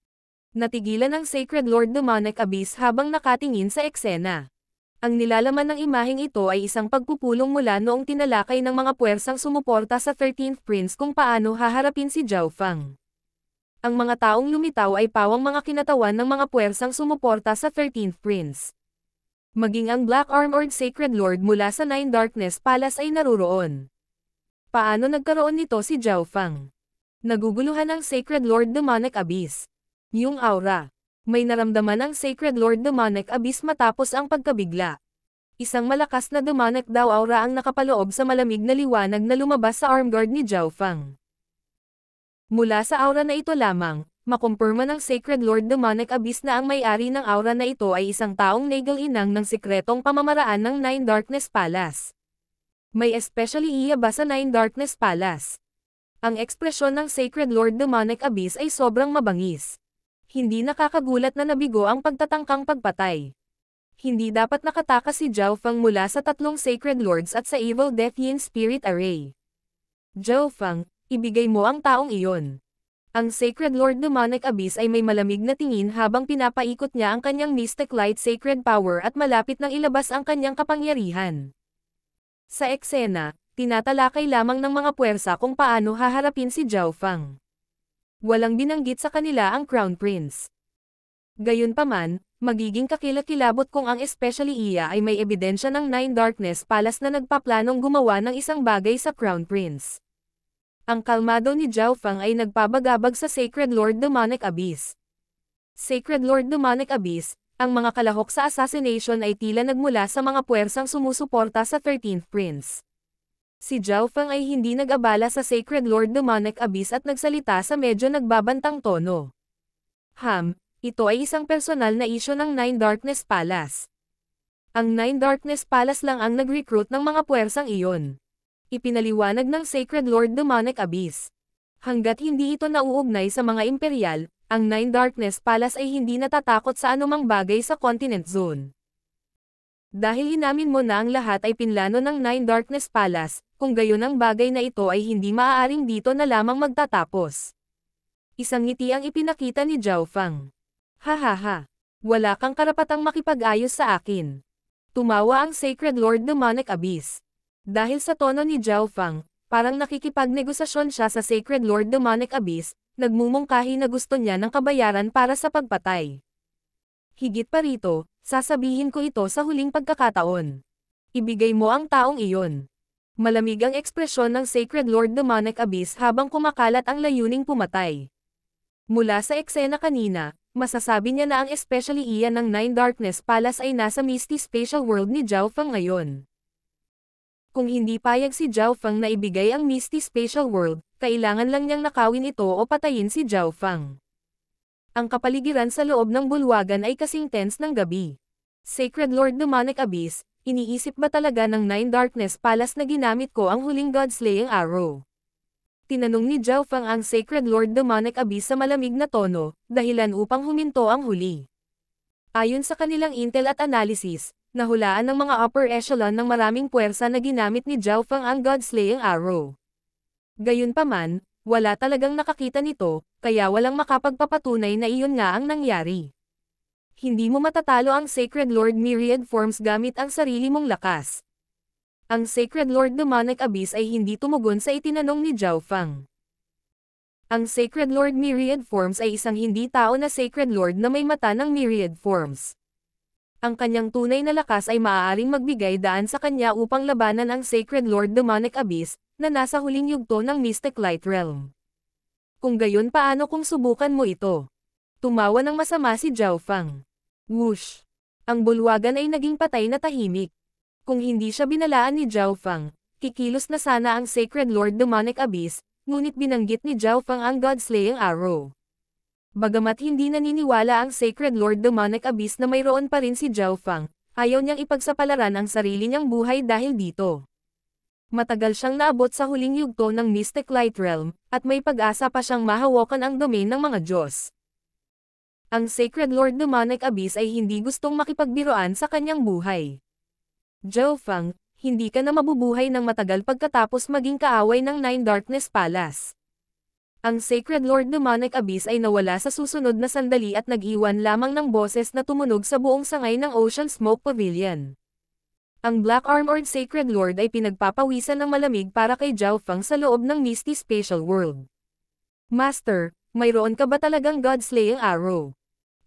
Natigilan ng Sacred Lord Demonic Abyss habang nakatingin sa eksena. Ang nilalaman ng imaheng ito ay isang pagpupulong mula noong tinalakay ng mga puwersang sumuporta sa 13th Prince kung paano haharapin si Zhao Fang. Ang mga taong lumitaw ay pawang mga kinatawan ng mga puwersang sumuporta sa 13th Prince. Maging ang Black Armored Sacred Lord mula sa Nine Darkness Palace ay naruroon. Paano nagkaroon nito si Zhao Fang? Naguguluhan ang Sacred Lord Demonic Abyss. Yung aura. May naramdaman ang Sacred Lord Demonic Abyss matapos ang pagkabigla. Isang malakas na demonic daw aura ang nakapaloob sa malamig na liwanag na lumabas sa arm guard ni Zhao Fang. Mula sa aura na ito lamang, makumpirma ng Sacred Lord Demonic Abyss na ang may-ari ng aura na ito ay isang taong nagal-inang ng sikretong pamamaraan ng Nine Darkness Palace. May especially iya ba sa Nine Darkness Palace? Ang ekspresyon ng Sacred Lord Demonic Abyss ay sobrang mabangis. Hindi nakakagulat na nabigo ang pagtatangkang pagpatay. Hindi dapat nakatakas si Zhao Fang mula sa tatlong Sacred Lords at sa Evil Death Yin Spirit Array. Zhao Fang, ibigay mo ang taong iyon. Ang Sacred Lord Demonic Abyss ay may malamig na tingin habang pinapaikot niya ang kanyang Mystic Light Sacred Power at malapit nang ilabas ang kanyang kapangyarihan. Sa eksena, tinatalakay lamang ng mga puwersa kung paano haharapin si Zhao Fang. Walang binanggit sa kanila ang Crown Prince. Gayunpaman, magiging kakilakilabot kung ang especially iya ay may ebidensya ng Nine Darkness Palace na nagpaplanong gumawa ng isang bagay sa Crown Prince. Ang kalmado ni Zhao Feng ay nagpabagabag sa Sacred Lord Demonic Abyss. Sacred Lord Demonic Abyss, ang mga kalahok sa assassination ay tila nagmula sa mga puwersang sumusuporta sa 13th Prince. Si Zhao Feng ay hindi nag-abala sa Sacred Lord Demonic Abyss at nagsalita sa medyo nagbabantang tono. Ito ay isang personal na isyu ng Nine Darkness Palace. Ang Nine Darkness Palace lang ang nag-recruit ng mga puwersang iyon. Ipinaliwanag ng Sacred Lord Demonic Abyss. Hanggat hindi ito nauugnay sa mga imperial, ang Nine Darkness Palace ay hindi natatakot sa anumang bagay sa Continent Zone. Dahil inamin mo na ang lahat ay pinlano ng Nine Darkness Palace, kung gayon ang bagay na ito ay hindi maaaring dito na lamang magtatapos. Isang ngiti ang ipinakita ni Zhao Feng. Hahaha. Wala kang karapatang makipag-ayos sa akin. Tumawa ang Sacred Lord Demonic Abyss. Dahil sa tono ni Zhao Feng, parang nakikipagnegosasyon siya sa Sacred Lord Demonic Abyss, nagmumungkahi na gusto niya ng kabayaran para sa pagpatay. Higit pa rito, sasabihin ko ito sa huling pagkakataon. Ibigay mo ang taong iyon. Malamig ang ekspresyon ng Sacred Lord Demonic Abyss habang kumakalat ang layuning pumatay. Mula sa eksena kanina, masasabi niya na ang especially iyan ng Nine Darkness Palace ay nasa Misty Spatial World ni Zhao Feng ngayon. Kung hindi payag si Zhao Feng na ibigay ang Misty Spatial World, kailangan lang niyang nakawin ito o patayin si Zhao Feng. Ang kapaligiran sa loob ng bulwagan ay kasing tense ng gabi. Sacred Lord Demonic Abyss, iniisip ba talaga ng Nine Darkness Palace na ginamit ko ang huling God-slaying arrow? Tinanong ni Zhao Feng ang Sacred Lord Demonic Abyss sa malamig na tono, dahilan upang huminto ang huli. Ayon sa kanilang intel at analysis, nahulaan ng mga upper echelon ng maraming puwersa na ginamit ni Zhao Feng ang God-slaying arrow. Gayunpaman, wala talagang nakakita nito, kaya walang makapagpapatunay na iyon nga ang nangyari. Hindi mo matatalo ang Sacred Lord Myriad Forms gamit ang sarili mong lakas. Ang Sacred Lord Demonic Abyss ay hindi tumugon sa itinanong ni Zhao Feng. Ang Sacred Lord Myriad Forms ay isang hindi tao na Sacred Lord na may mata ng Myriad Forms. Ang kanyang tunay na lakas ay maaaring magbigay daan sa kanya upang labanan ang Sacred Lord Demonic Abyss, na nasa huling yugto ng Mystic Light Realm. Kung gayon paano kung subukan mo ito? Tumawa ng masama si Zhao Feng. Whoosh! Ang bulwagan ay naging patay na tahimik. Kung hindi siya binalaan ni Zhao Feng, kikilos na sana ang Sacred Lord Demonic Abyss, ngunit binanggit ni Zhao Feng ang God-slaying arrow. Bagamat hindi naniniwala ang Sacred Lord Demonic Abyss na mayroon pa rin si Zhao Feng, ayaw niyang ipagsapalaran ang sarili niyang buhay dahil dito. Matagal siyang naabot sa huling yugto ng Mystic Light Realm, at may pag-asa pa siyang mahawakan ang domain ng mga Diyos. Ang Sacred Lord Demonic Abyss ay hindi gustong makipagbiruan sa kanyang buhay. Zhao Feng, hindi ka na mabubuhay ng matagal pagkatapos maging kaaway ng Nine Darkness Palace. Ang Sacred Lord Demonic Abyss ay nawala sa susunod na sandali at nag-iwan lamang ng boses na tumunog sa buong sangay ng Ocean Smoke Pavilion. Ang Black Armored Sacred Lord ay pinagpapawisan ng malamig para kay Zhao Feng sa loob ng Misty Spatial World. Master, mayroon ka ba talagang God-slaying arrow?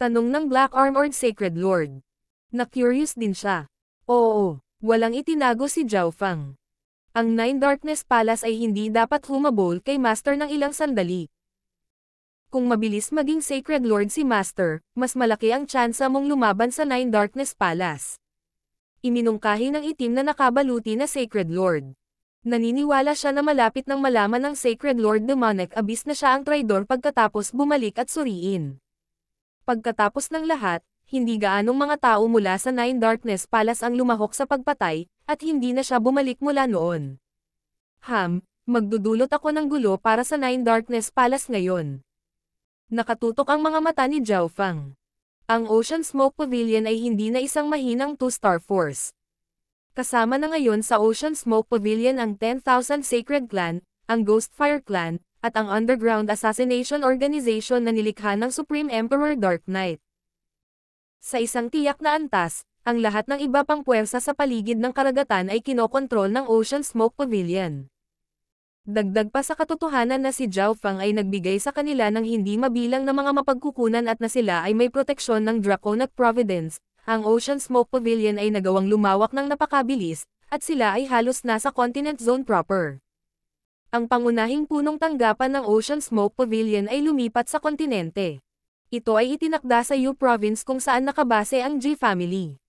Tanong ng Black Armored Sacred Lord. Na-curious din siya. Oo, walang itinago si Zhao Feng. Ang Nine Darkness Palace ay hindi dapat humabol kay Master ng ilang sandali. Kung mabilis maging Sacred Lord si Master, mas malaki ang tsansa mong lumaban sa Nine Darkness Palace. Iminungkahi ng itim na nakabaluti na Sacred Lord. Naniniwala siya na malapit nang malaman ng Sacred Lord Demonic Abyss na siya ang traidor pagkatapos bumalik at suriin. Pagkatapos ng lahat, hindi gaanong mga tao mula sa Nine Darkness Palace ang lumahok sa pagpatay, at hindi na siya bumalik mula noon. Magdudulot ako ng gulo para sa Nine Darkness Palace ngayon. Nakatutok ang mga mata ni Zhao Feng. Ang Ocean Smoke Pavilion ay hindi na isang mahinang two-star force. Kasama na ngayon sa Ocean Smoke Pavilion ang 10,000 Sacred Clan, ang Ghostfire Clan, at ang Underground Assassination Organization na nilikha ng Supreme Emperor Dark Knight. Sa isang tiyak na antas, ang lahat ng iba pang puwersa sa paligid ng karagatan ay kinokontrol ng Ocean Smoke Pavilion. Dagdag pa sa katotohanan na si Zhao Feng ay nagbigay sa kanila ng hindi mabilang na mga mapagkukunan at na sila ay may proteksyon ng Draconic Providence, ang Ocean Smoke Pavilion ay nagawang lumawak ng napakabilis, at sila ay halos nasa continent zone proper. Ang pangunahing punong tanggapan ng Ocean Smoke Pavilion ay lumipat sa kontinente. Ito ay itinakda sa Yu Province kung saan nakabase ang Ji family.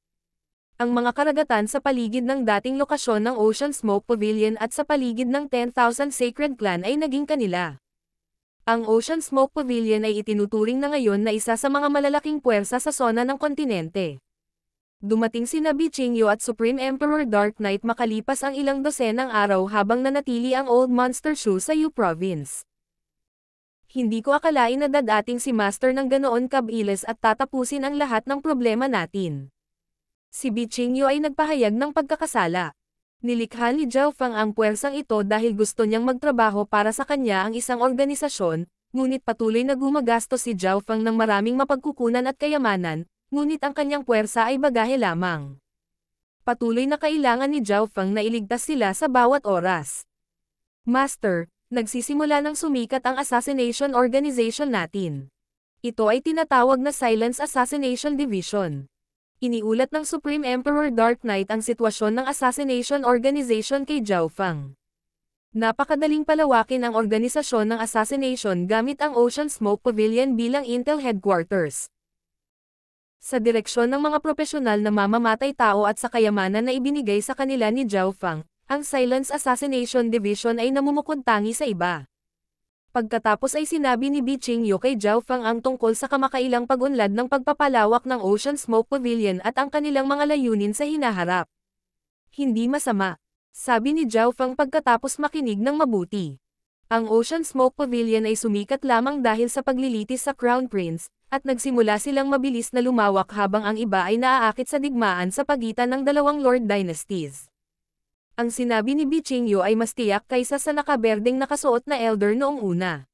Ang mga karagatan sa paligid ng dating lokasyon ng Ocean Smoke Pavilion at sa paligid ng 10,000 Sacred Clan ay naging kanila. Ang Ocean Smoke Pavilion ay itinuturing na ngayon na isa sa mga malalaking puwersa sa sona ng kontinente. Dumating sina Bichingyo at Supreme Emperor Dark Knight makalipas ang ilang dosenang araw habang nanatili ang Old Monster Shoe sa Yu Province. Hindi ko akalain na dadating si Master ng ganoon kabilis at tatapusin ang lahat ng problema natin. Si Bichingyo ay nagpahayag ng pagkakasala. Nilikha ni Zhao Feng ang puwersang ito dahil gusto niyang magtrabaho para sa kanya ang isang organisasyon, ngunit patuloy na gumagastos si Zhao Feng ng maraming mapagkukunan at kayamanan, ngunit ang kanyang puwersa ay bagahe lamang. Patuloy na kailangan ni Zhao Feng na iligtas sila sa bawat oras. Master, nagsisimula ng sumikat ang assassination organization natin. Ito ay tinatawag na Silence Assassination Division. Iniulat ng Supreme Emperor Dark Knight ang sitwasyon ng assassination organization kay Zhao Feng. Napakadaling palawakin ang organisasyon ng assassination gamit ang Ocean Smoke Pavilion bilang Intel Headquarters. Sa direksyon ng mga propesyonal na mamamatay tao at sa kayamanan na ibinigay sa kanila ni Zhao Feng, ang Silence Assassination Division ay namumukod-tangi sa iba. Pagkatapos ay sinabi ni Bichingyo kay Zhao Feng ang tungkol sa kamakailang pag-unlad ng pagpapalawak ng Ocean Smoke Pavilion at ang kanilang mga layunin sa hinaharap. Hindi masama, sabi ni Zhao Feng pagkatapos makinig ng mabuti. Ang Ocean Smoke Pavilion ay sumikat lamang dahil sa paglilitis sa Crown Prince, at nagsimula silang mabilis na lumawak habang ang iba ay naaakit sa digmaan sa pagitan ng dalawang Lord Dynasties. Ang sinabi ni Bichingyo ay mas tiyak kaysa sa nakaberdeng nakasuot na elder noong una.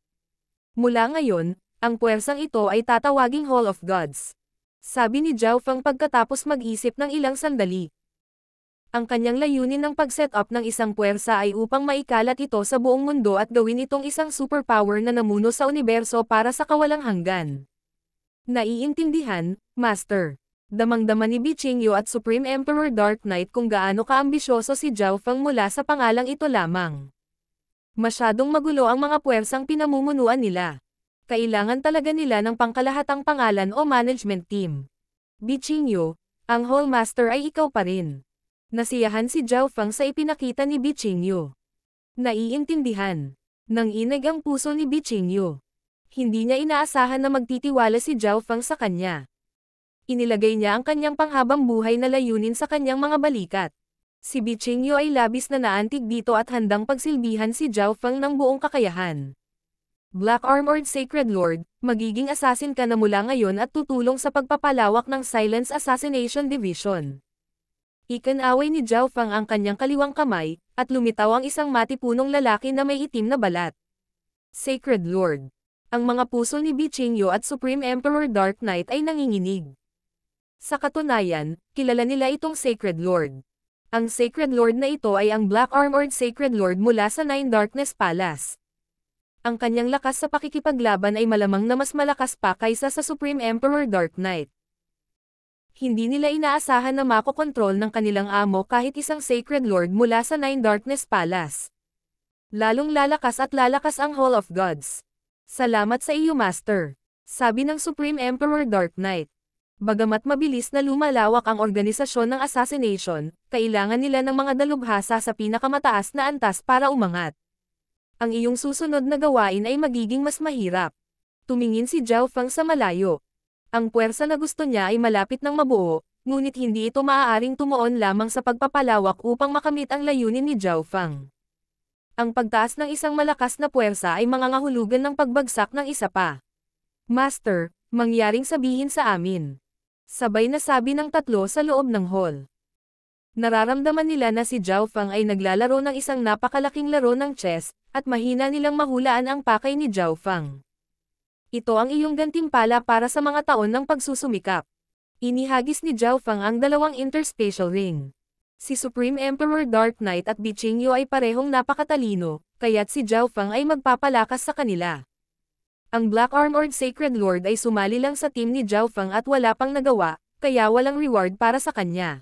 Mula ngayon, ang puwersang ito ay tatawaging Hall of Gods. Sabi ni Zhao Feng pagkatapos mag-isip ng ilang sandali. Ang kanyang layunin ng pag-set up ng isang puwersa ay upang maikalat ito sa buong mundo at gawin itong isang superpower na namuno sa universo para sa kawalang hanggan. Naiintindihan, Master. Damang-dama ni Bichingyo at Supreme Emperor Dark Knight kung gaano kaambisyoso si Zhao Feng mula sa pangalang ito lamang. Masyadong magulo ang mga puwersang pinamumunuan nila. Kailangan talaga nila ng pangkalahatang pangalan o management team. Bichingyo, ang Hall Master ay ikaw pa rin. Nasiyahan si Zhao Feng sa ipinakita ni Bichingyo. Naiintindihan. Nanginig ang puso ni Bichingyo. Hindi niya inaasahan na magtitiwala si Zhao Feng sa kanya. Inilagay niya ang kanyang panghabang buhay na layunin sa kanyang mga balikat. Si Bichingyo ay labis na naantig dito at handang pagsilbihan si Zhao Feng ng buong kakayahan. Black Armored Sacred Lord, magiging assassin ka na mula ngayon at tutulong sa pagpapalawak ng Silence Assassination Division. Ikinaway ni Zhao Feng ang kanyang kaliwang kamay, at lumitaw ang isang matipunong lalaki na may itim na balat. Sacred Lord. Ang mga puso ni Bichingyo at Supreme Emperor Dark Knight ay nanginginig. Sa katunayan, kilala nila itong Sacred Lord. Ang Sacred Lord na ito ay ang Black Armored Sacred Lord mula sa Nine Darkness Palace. Ang kanyang lakas sa pakikipaglaban ay malamang na mas malakas pa kaysa sa Supreme Emperor Dark Knight. Hindi nila inaasahan na makokontrol ng kanilang amo kahit isang Sacred Lord mula sa Nine Darkness Palace. Lalong lalakas ang Hall of Gods. Salamat sa iyo, Master, sabi ng Supreme Emperor Dark Knight. Bagamat mabilis na lumalawak ang organisasyon ng assassination, kailangan nila ng mga dalubhasa sa pinakamataas na antas para umangat. Ang iyong susunod na gawain ay magiging mas mahirap. Tumingin si Zhao Feng sa malayo. Ang puwersa na gusto niya ay malapit ng mabuo, ngunit hindi ito maaaring tumuon lamang sa pagpapalawak upang makamit ang layunin ni Zhao Feng. Ang pagtaas ng isang malakas na puwersa ay mangangahulugan ng pagbagsak ng isa pa. Master, mangyaring sabihin sa amin. Sabay na sabi ng tatlo sa loob ng hall. Nararamdaman nila na si Zhao Feng ay naglalaro ng isang napakalaking laro ng chess, at mahina nilang mahulaan ang pakay ni Zhao Feng. Ito ang iyong gantimpala para sa mga taon ng pagsusumikap. Inihagis ni Zhao Feng ang dalawang interspatial ring. Si Supreme Emperor Dark Knight at Bichingyo ay parehong napakatalino, kaya't si Zhao Feng ay magpapalakas sa kanila. Ang Black Armored Sacred Lord ay sumali lang sa team ni Zhao Feng at wala pang nagawa, kaya walang reward para sa kanya.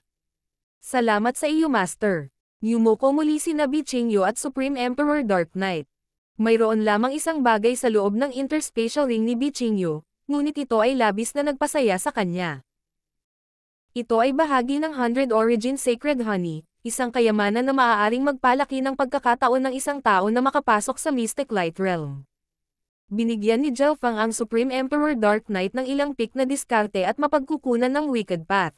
Salamat sa iyo Master. Yumoko muli sina Bichingyo at Supreme Emperor Dark Knight. Mayroon lamang isang bagay sa loob ng interspatial ring ni Bichingyo, ngunit ito ay labis na nagpasaya sa kanya. Ito ay bahagi ng 100 Origin Sacred Honey, isang kayamanan na maaaring magpalaki ng pagkakataon ng isang tao na makapasok sa Mystic Light Realm. Binigyan ni Zhao Feng ang Supreme Emperor Dark Knight ng ilang pick na diskarte at mapagkukunan ng Wicked Path.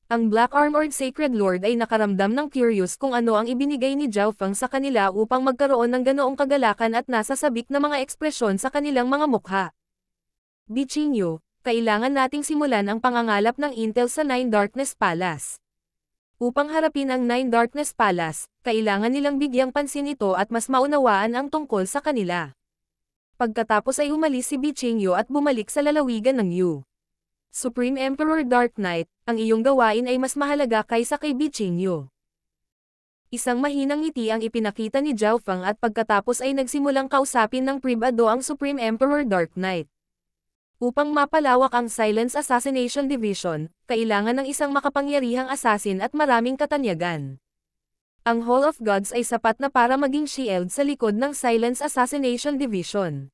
Ang Black Armored Sacred Lord ay nakaramdam ng curious kung ano ang ibinigay ni Zhao Feng sa kanila upang magkaroon ng ganoong kagalakan at nasasabik na mga ekspresyon sa kanilang mga mukha. Bichingyo, kailangan nating simulan ang pangangalap ng intel sa Nine Darkness Palace. Upang harapin ang Nine Darkness Palace, kailangan nilang bigyang pansin ito at mas maunawaan ang tungkol sa kanila. Pagkatapos ay umalis si Bichingyo at bumalik sa lalawigan ng Yu. Supreme Emperor Dark Knight, ang iyong gawain ay mas mahalaga kaysa kay Bichingyo. Isang mahinang ngiti ang ipinakita ni Zhao Feng at pagkatapos ay nagsimulang kausapin ng pribado ang Supreme Emperor Dark Knight. Upang mapalawak ang Silence Assassination Division, kailangan ng isang makapangyarihang assassin at maraming katanyagan. Ang Hall of Gods ay sapat na para maging shield sa likod ng Silence Assassination Division.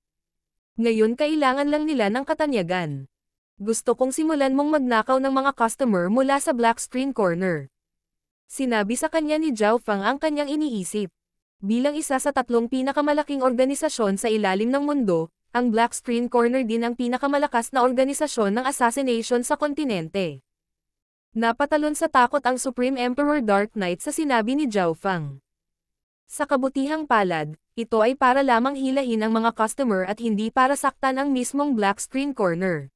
Ngayon kailangan lang nila ng katanyagan. Gusto kong simulan mong magnakaw ng mga customer mula sa Black Screen Corner. Sinabi sa kanya ni Zhao Feng ang kanyang iniisip. Bilang isa sa 3 pinakamalaking organisasyon sa ilalim ng mundo, ang Black Screen Corner din ang pinakamalakas na organisasyon ng assassination sa kontinente. Napatalon sa takot ang Supreme Emperor Dark Knight sa sinabi ni Zhao Feng. Sa kabutihang palad, ito ay para lamang hilahin ang mga customer at hindi para saktan ang mismong Black Screen Corner.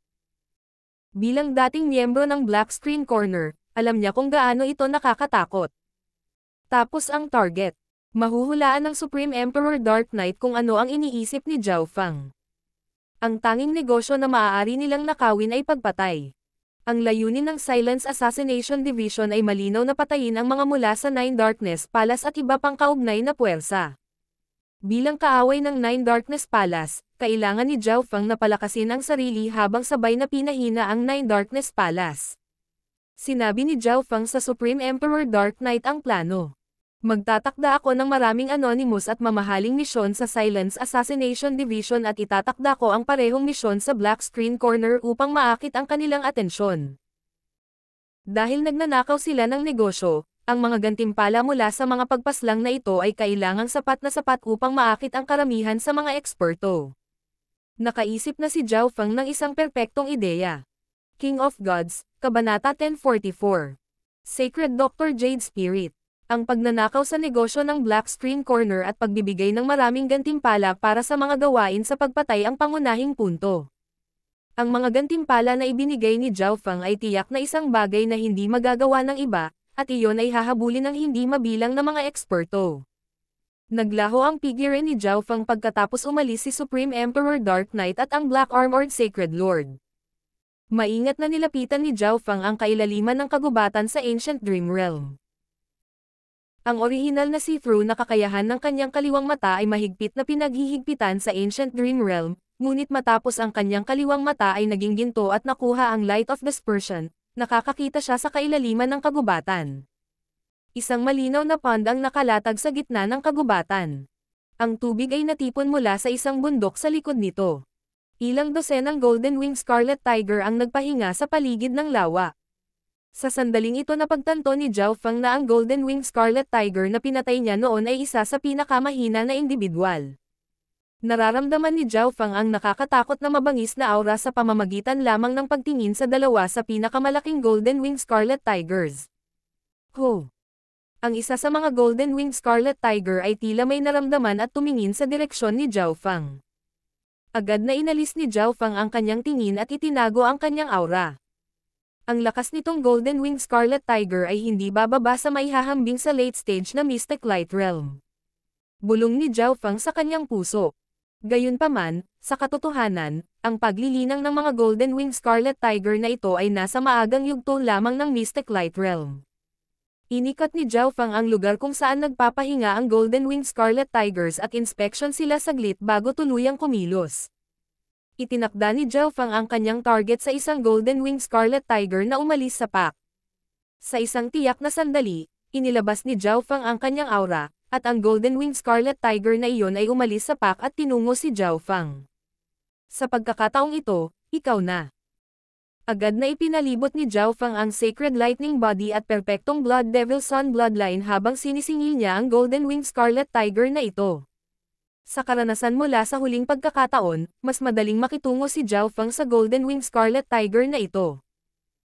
Bilang dating miyembro ng Black Screen Corner, alam niya kung gaano ito nakakatakot. Tapos ang target. Mahuhulaan ng Supreme Emperor Dark Knight kung ano ang iniisip ni Zhao Feng. Ang tanging negosyo na maaari nilang nakawin ay pagpatay. Ang layunin ng Silence Assassination Division ay malinaw na patayin ang mga mula sa Nine Darkness Palace at iba pang kaugnay na puwersa. Bilang kaaway ng Nine Darkness Palace, kailangan ni Zhao Feng na palakasin ang sarili habang sabay na pinahina ang Nine Darkness Palace. Sinabi ni Zhao Feng sa Supreme Emperor Dark Knight ang plano. Magtatakda ako ng maraming anonymous at mamahaling misyon sa Silence Assassination Division at itatakda ko ang parehong misyon sa Black Screen Corner upang maakit ang kanilang atensyon. Dahil nagnanakaw sila ng negosyo, ang mga gantimpala mula sa mga pagpaslang na ito ay kailangang sapat na sapat upang maakit ang karamihan sa mga eksperto. Nakaisip na si Zhao Feng ng isang perpektong ideya. King of Gods, Kabanata 1044. Sacred Dr. Jade Spirit. Ang pagnanakaw sa negosyo ng Black Screen Corner at pagbibigay ng maraming gantimpala para sa mga gawain sa pagpatay ang pangunahing punto. Ang mga gantimpala na ibinigay ni Zhao Feng ay tiyak na isang bagay na hindi magagawa ng iba, at iyon ay hahabulin ng hindi mabilang na mga eksperto. Naglaho ang figure ni Zhao Feng pagkatapos umalis si Supreme Emperor Dark Knight at ang Black Armored Sacred Lord. Maingat na nilapitan ni Zhao Feng ang kailaliman ng kagubatan sa Ancient Dream Realm. Ang orihinal na see-through na kakayahan ng kanyang kaliwang mata ay mahigpit na pinaghihigpitan sa Ancient Dream Realm, ngunit matapos ang kanyang kaliwang mata ay naging ginto at nakuha ang Light of Dispersion, nakakakita siya sa kailaliman ng kagubatan. Isang malinaw na pond ang nakalatag sa gitna ng kagubatan. Ang tubig ay natipon mula sa isang bundok sa likod nito. Ilang dosenang Golden Wing Scarlet Tiger ang nagpahinga sa paligid ng lawa. Sa sandaling ito napagtanto ni Zhao Feng na ang Golden Wing Scarlet Tiger na pinatay niya noon ay isa sa pinakamahina na individual. Nararamdaman ni Zhao Feng ang nakakatakot na mabangis na aura sa pamamagitan lamang ng pagtingin sa dalawa sa pinakamalaking Golden Wing Scarlet Tigers. Ho! Ang isa sa mga Golden Wing Scarlet Tiger ay tila may naramdaman at tumingin sa direksyon ni Zhao Feng. Agad na inalis ni Zhao Feng ang kanyang tingin at itinago ang kanyang aura. Ang lakas nitong Golden Wing Scarlet Tiger ay hindi bababa sa maihahambing sa late stage na Mystic Light Realm. Bulong ni Zhao Feng sa kanyang puso. Gayunpaman, sa katotohanan, ang paglilinang ng mga Golden Wing Scarlet Tiger na ito ay nasa maagang yugto lamang ng Mystic Light Realm. Inikat ni Zhao Fang ang lugar kung saan nagpapahinga ang Golden Winged Scarlet Tigers at inspection sila saglit bago tuluyang kumilos. Itinakda ni Zhao Fang ang kanyang target sa isang Golden Winged Scarlet Tiger na umalis sa pack. Sa isang tiyak na sandali, inilabas ni Zhao Fang ang kanyang aura, at ang Golden Winged Scarlet Tiger na iyon ay umalis sa pack at tinungo si Zhao Fang. Sa pagkakataong ito, ikaw na. Agad na ipinalibot ni Zhao Fang ang Sacred Lightning Body at Perpektong Blood Devil Sun Bloodline habang sinisingil niya ang Golden Winged Scarlet Tiger na ito. Sa karanasan mula sa huling pagkakataon, mas madaling makitungo si Zhao Fang sa Golden Winged Scarlet Tiger na ito.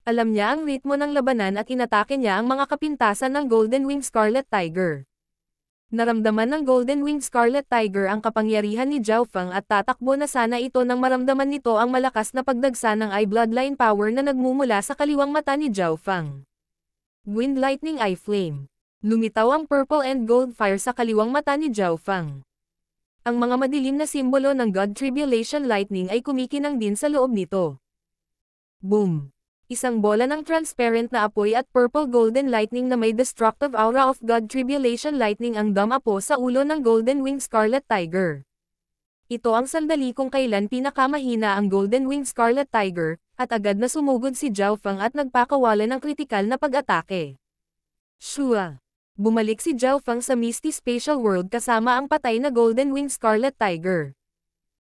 Alam niya ang ritmo ng labanan at inatake niya ang mga kapintasan ng Golden Winged Scarlet Tiger. Naramdaman ng Golden Winged Scarlet Tiger ang kapangyarihan ni Zhao Fang at tatakbo na sana ito nang maramdaman nito ang malakas na pagdagsa ng Eye Bloodline power na nagmumula sa kaliwang mata ni Zhao Fang. Wind Lightning Eye Flame. Lumitaw ang purple and gold fire sa kaliwang mata ni Zhao Fang. Ang mga madilim na simbolo ng God Tribulation Lightning ay kumikinang din sa loob nito. Boom! Isang bola ng transparent na apoy at purple golden lightning na may destructive aura of God Tribulation Lightning ang dumapo sa ulo ng Golden Winged Scarlet Tiger. Ito ang sandali kung kailan pinakamahina ang Golden Winged Scarlet Tiger, at agad na sumugod si Zhao Fang at nagpakawala ng kritikal na pag-atake. Shua! Bumalik si Zhao Fang sa Misty Spatial World kasama ang patay na Golden Winged Scarlet Tiger.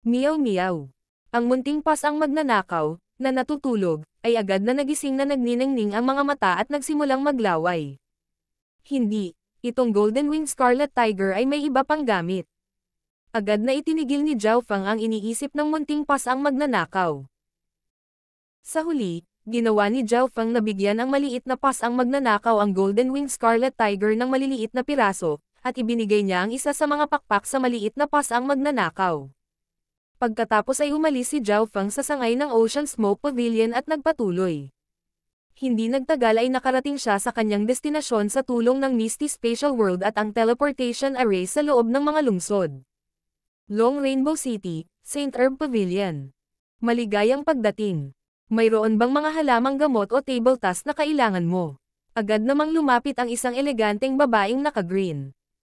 Meow meow! Ang munting pas ang magnanakaw, na natutulog, ay agad na nagising na nagniningning ang mga mata at nagsimulang maglaway. Hindi, itong Golden Winged Scarlet Tiger ay may iba pang gamit. Agad na itinigil ni Zhao Fang ang iniisip ng munting pas ang magnanakaw. Sa huli, ginawa ni Zhao Fang na bigyan ang maliit na pas ang magnanakaw ang Golden Winged Scarlet Tiger ng maliliit na piraso, at ibinigay niya ang isa sa mga pakpak sa maliit na pas ang magnanakaw. Pagkatapos ay umalis si Zhao Fang sa sangay ng Ocean Smoke Pavilion at nagpatuloy. Hindi nagtagal ay nakarating siya sa kanyang destinasyon sa tulong ng Misty Spatial World at ang teleportation array sa loob ng mga lungsod. Long Rainbow City, St. Herb Pavilion. Maligayang pagdating. Mayroon bang mga halamang gamot o table task na kailangan mo? Agad namang lumapit ang isang eleganteng babaeng naka-green.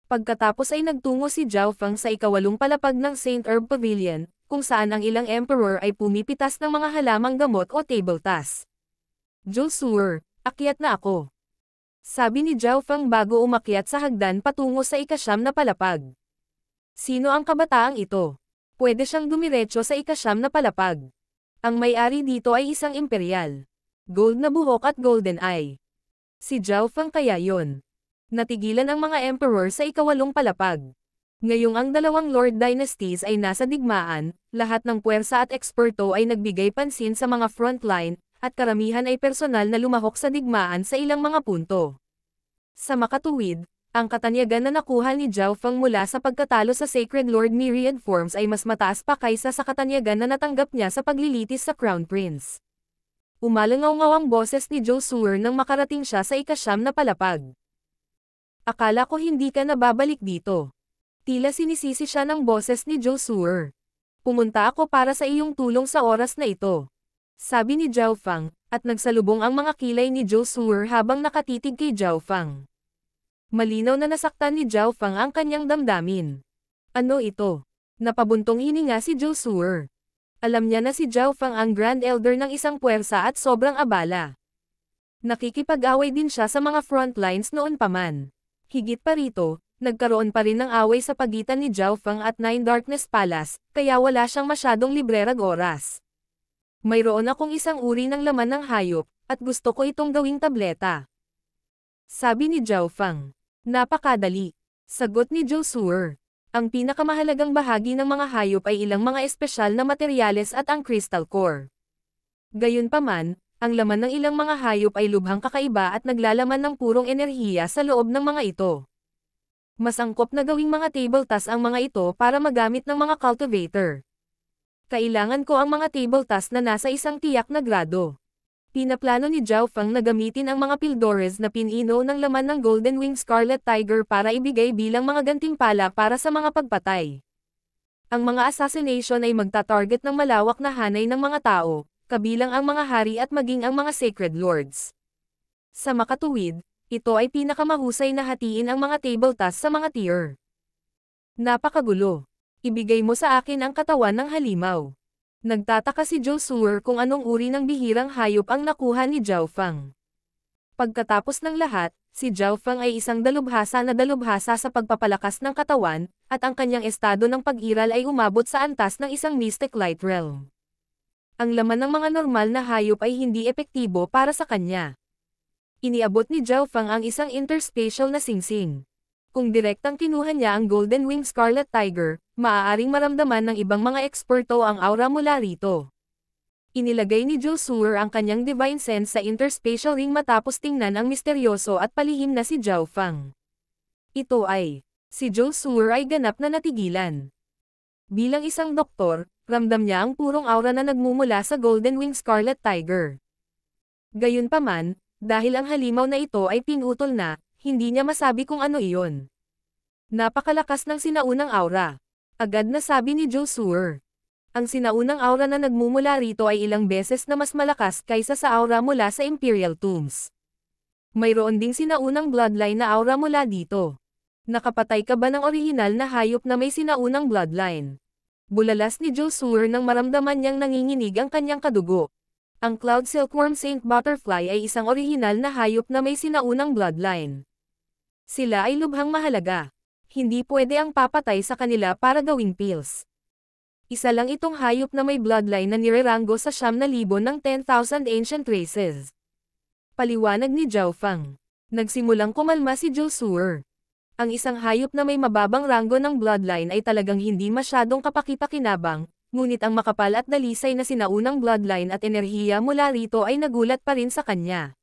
Pagkatapos ay nagtungo si Zhao Fang sa ikawalong palapag ng St. Herb Pavilion, kung saan ang ilang emperor ay pumipitas ng mga halamang gamot o table task. Josuer, akyat na ako. Sabi ni Zhao Fang bago umakyat sa hagdan patungo sa ikasyam na palapag. Sino ang kabataang ito? Pwede siyang dumiretso sa ikasyam na palapag. Ang may-ari dito ay isang imperial. Gold na buhok at golden eye. Si Zhao Fang kaya yon. Natigilan ang mga emperor sa ikawalong palapag. Ngayong ang dalawang Lord Dynasties ay nasa digmaan, lahat ng puwersa at eksperto ay nagbigay pansin sa mga frontline, at karamihan ay personal na lumahok sa digmaan sa ilang mga punto. Sa makatuwid, ang katanyagan na nakuha ni Zhao Fang mula sa pagkatalo sa Sacred Lord Myriad Forms ay mas mataas pa kaysa sa katanyagan na natanggap niya sa paglilitis sa Crown Prince. Umalangaw-ngaw ang boses ni Josuer nang makarating siya sa ikasyam na palapag. Akala ko hindi ka nababalik dito. Tila sinisisi siya ng boses ni Josuer. Pumunta ako para sa iyong tulong sa oras na ito. Sabi ni Zhao Fang, at nagsalubong ang mga kilay ni Josuer habang nakatitig kay Zhao Fang. Malinaw na nasaktan ni Zhao Fang ang kanyang damdamin. Ano ito? Napabuntong hininga si Josuer. Alam niya na si Zhao Fang ang Grand Elder ng isang puwersa at sobrang abala. Nakikipag-away din siya sa mga frontlines noon pa man. Higit pa rito, nagkaroon pa rin ng away sa pagitan ni Zhao Fang at Nine Darkness Palace, kaya wala siyang masyadong librerag oras. Mayroon akong isang uri ng laman ng hayop, at gusto ko itong gawing tableta. Sabi ni Zhao Fang. Napakadali. Sagot ni Josuer. Ang pinakamahalagang bahagi ng mga hayop ay ilang mga espesyal na materyales at ang crystal core. Gayunpaman, ang laman ng ilang mga hayop ay lubhang kakaiba at naglalaman ng purong enerhiya sa loob ng mga ito. Mas angkop na gawing mga table task ang mga ito para magamit ng mga cultivator. Kailangan ko ang mga table task na nasa isang tiyak na grado. Pinaplano ni Zhao Fang na gamitin ang mga pildores na pinino ng laman ng Golden Winged Scarlet Tiger para ibigay bilang mga gantimpala para sa mga pagpatay. Ang mga assassination ay magta-target ng malawak na hanay ng mga tao, kabilang ang mga hari at maging ang mga sacred lords. Sa makatuwid, Ito ay pinakamahusay na hatiin ang mga table tasks sa mga tier. Napakagulo. Ibigay mo sa akin ang katawan ng halimaw. Nagtataka si Zhou Suer kung anong uri ng bihirang hayop ang nakuha ni Zhao Fang. Pagkatapos ng lahat, si Zhao Fang ay isang dalubhasa na dalubhasa sa pagpapalakas ng katawan, at ang kanyang estado ng pag-iral ay umabot sa antas ng isang mystic light realm. Ang laman ng mga normal na hayop ay hindi epektibo para sa kanya. Iniabot ni Zhao Fang ang isang interspatial na singsing. Kung direktang kinuha niya ang Golden Wing Scarlet Tiger, maaaring maramdaman ng ibang mga eksperto ang aura mula rito. Inilagay ni Zhou Suer ang kanyang Divine Sense sa interspatial ring matapos tingnan ang misteryoso at palihim na si Zhao Fang. Ito ay, si Zhou Suer ay ganap na natigilan. Bilang isang doktor, ramdam niya ang purong aura na nagmumula sa Golden Wing Scarlet Tiger. Gayunpaman, dahil ang halimaw na ito ay pinutol na, hindi niya masabi kung ano iyon. Napakalakas ng sinaunang aura. Agad na sabi ni Zhou Suer. Ang sinaunang aura na nagmumula rito ay ilang beses na mas malakas kaysa sa aura mula sa Imperial Tombs. Mayroon ding sinaunang bloodline na aura mula dito. Nakapatay ka ba ng orihinal na hayop na may sinaunang bloodline? Bulalas ni Zhou Suer nang maramdaman niyang nanginginig ang kanyang kadugo. Ang Cloud Silkworm Saint Butterfly ay isang orihinal na hayop na may sinaunang bloodline. Sila ay lubhang mahalaga. Hindi pwede ang papatay sa kanila para gawing pills. Isa lang itong hayop na may bloodline na nireranggo sa 9,000 ng 10,000 ancient races. Paliwanag ni Zhao Fang. Nagsimulang kumalma si Zhou Suer. Ang isang hayop na may mababang ranggo ng bloodline ay talagang hindi masyadong kapaki-pakinabang, ngunit ang makapal at dalisay na sinaunang bloodline at enerhiya mula rito ay nagulat pa rin sa kanya.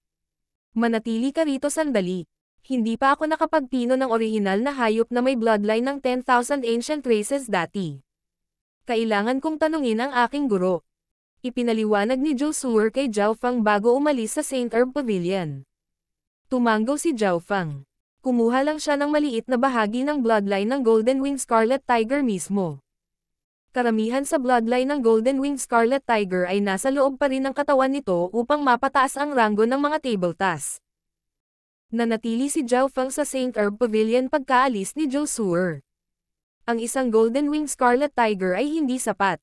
Manatili ka rito sandali. Hindi pa ako nakapagpino ng orihinal na hayop na may bloodline ng 10,000 ancient races dati. Kailangan kong tanungin ang aking guro. Ipinaliwanag ni Zhou Suer kay Zhao Fang bago umalis sa Saint Herb Pavilion. Tumango si Zhao Fang. Kumuha lang siya ng maliit na bahagi ng bloodline ng Golden Wing Scarlet Tiger mismo. Karamihan sa bloodline ng Golden Wing Scarlet Tiger ay nasa loob pa rin ng katawan nito upang mapataas ang ranggo ng mga table tasks. Nanatili si Zhao Fang sa Saint Herb Pavilion pagkaalis ni Zhou Suer. Ang isang Golden Wing Scarlet Tiger ay hindi sapat.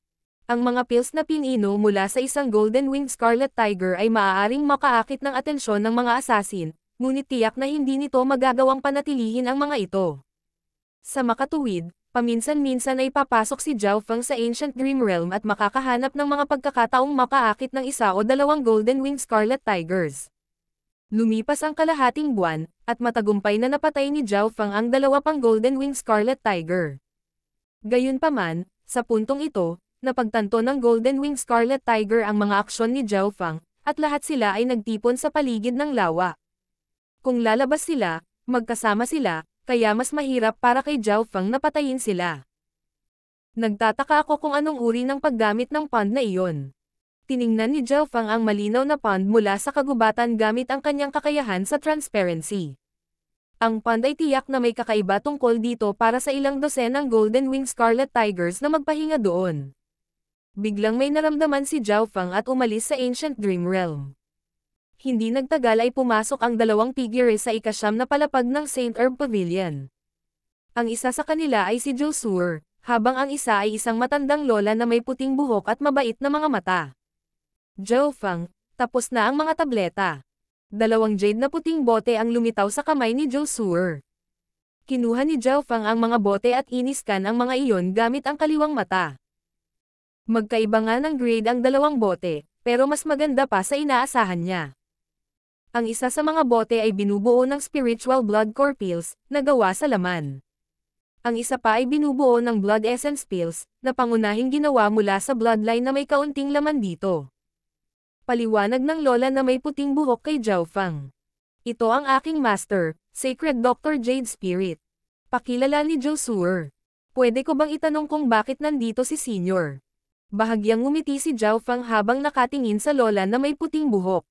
Ang mga pills na pinino mula sa isang Golden Wing Scarlet Tiger ay maaaring makaakit ng atensyon ng mga assassin, ngunit tiyak na hindi nito magagawang panatilihin ang mga ito. Sa makatuwid, paminsan-minsan ay papasok si Zhao Fang sa Ancient Dream Realm at makakahanap ng mga pagkakataong makaakit ng isa o dalawang Golden Wing Scarlet Tigers. Lumipas ang kalahating buwan, at matagumpay na napatay ni Zhao Fang ang dalawa pang Golden Wing Scarlet Tiger. Gayunpaman, sa puntong ito, napagtanto ng Golden Wing Scarlet Tiger ang mga aksyon ni Zhao Fang, at lahat sila ay nagtipon sa paligid ng lawa. Kung lalabas sila, magkasama sila, kaya mas mahirap para kay Zhao Fang na patayin sila. Nagtataka ako kung anong uri ng paggamit ng pond na iyon. Tiningnan ni Zhao Fang ang malinaw na pond mula sa kagubatan gamit ang kanyang kakayahan sa transparency. Ang pond ay tiyak na may kakaiba tungkol dito para sa ilang dosenang Golden Wing Scarlet Tigers na magpahinga doon. Biglang may naramdaman si Zhao Fang at umalis sa Ancient Dream Realm. Hindi nagtagal ay pumasok ang dalawang figure sa ika-9 na palapag ng Saint Herb Pavilion. Ang isa sa kanila ay si Zhou Suer, habang ang isa ay isang matandang lola na may puting buhok at mabait na mga mata. Zhao Fang, tapos na ang mga tableta. Dalawang jade na puting bote ang lumitaw sa kamay ni Zhou Suer. Kinuha ni Zhao Fang ang mga bote at iniskan ang mga iyon gamit ang kaliwang mata. Magkaiba nga ng grade ang dalawang bote, pero mas maganda pa sa inaasahan niya. Ang isa sa mga bote ay binubuo ng spiritual blood core pills, na gawa sa laman. Ang isa pa ay binubuo ng blood essence pills, na pangunahing ginawa mula sa bloodline na may kaunting laman dito. Paliwanag ng lola na may puting buhok kay Zhao Fang. Ito ang aking master, Sacred Dr. Jade Spirit. Pakilala ni Zhou Suer. Pwede ko bang itanong kung bakit nandito si Senior? Bahagyang ngumiti si Zhao Fang habang nakatingin sa lola na may puting buhok.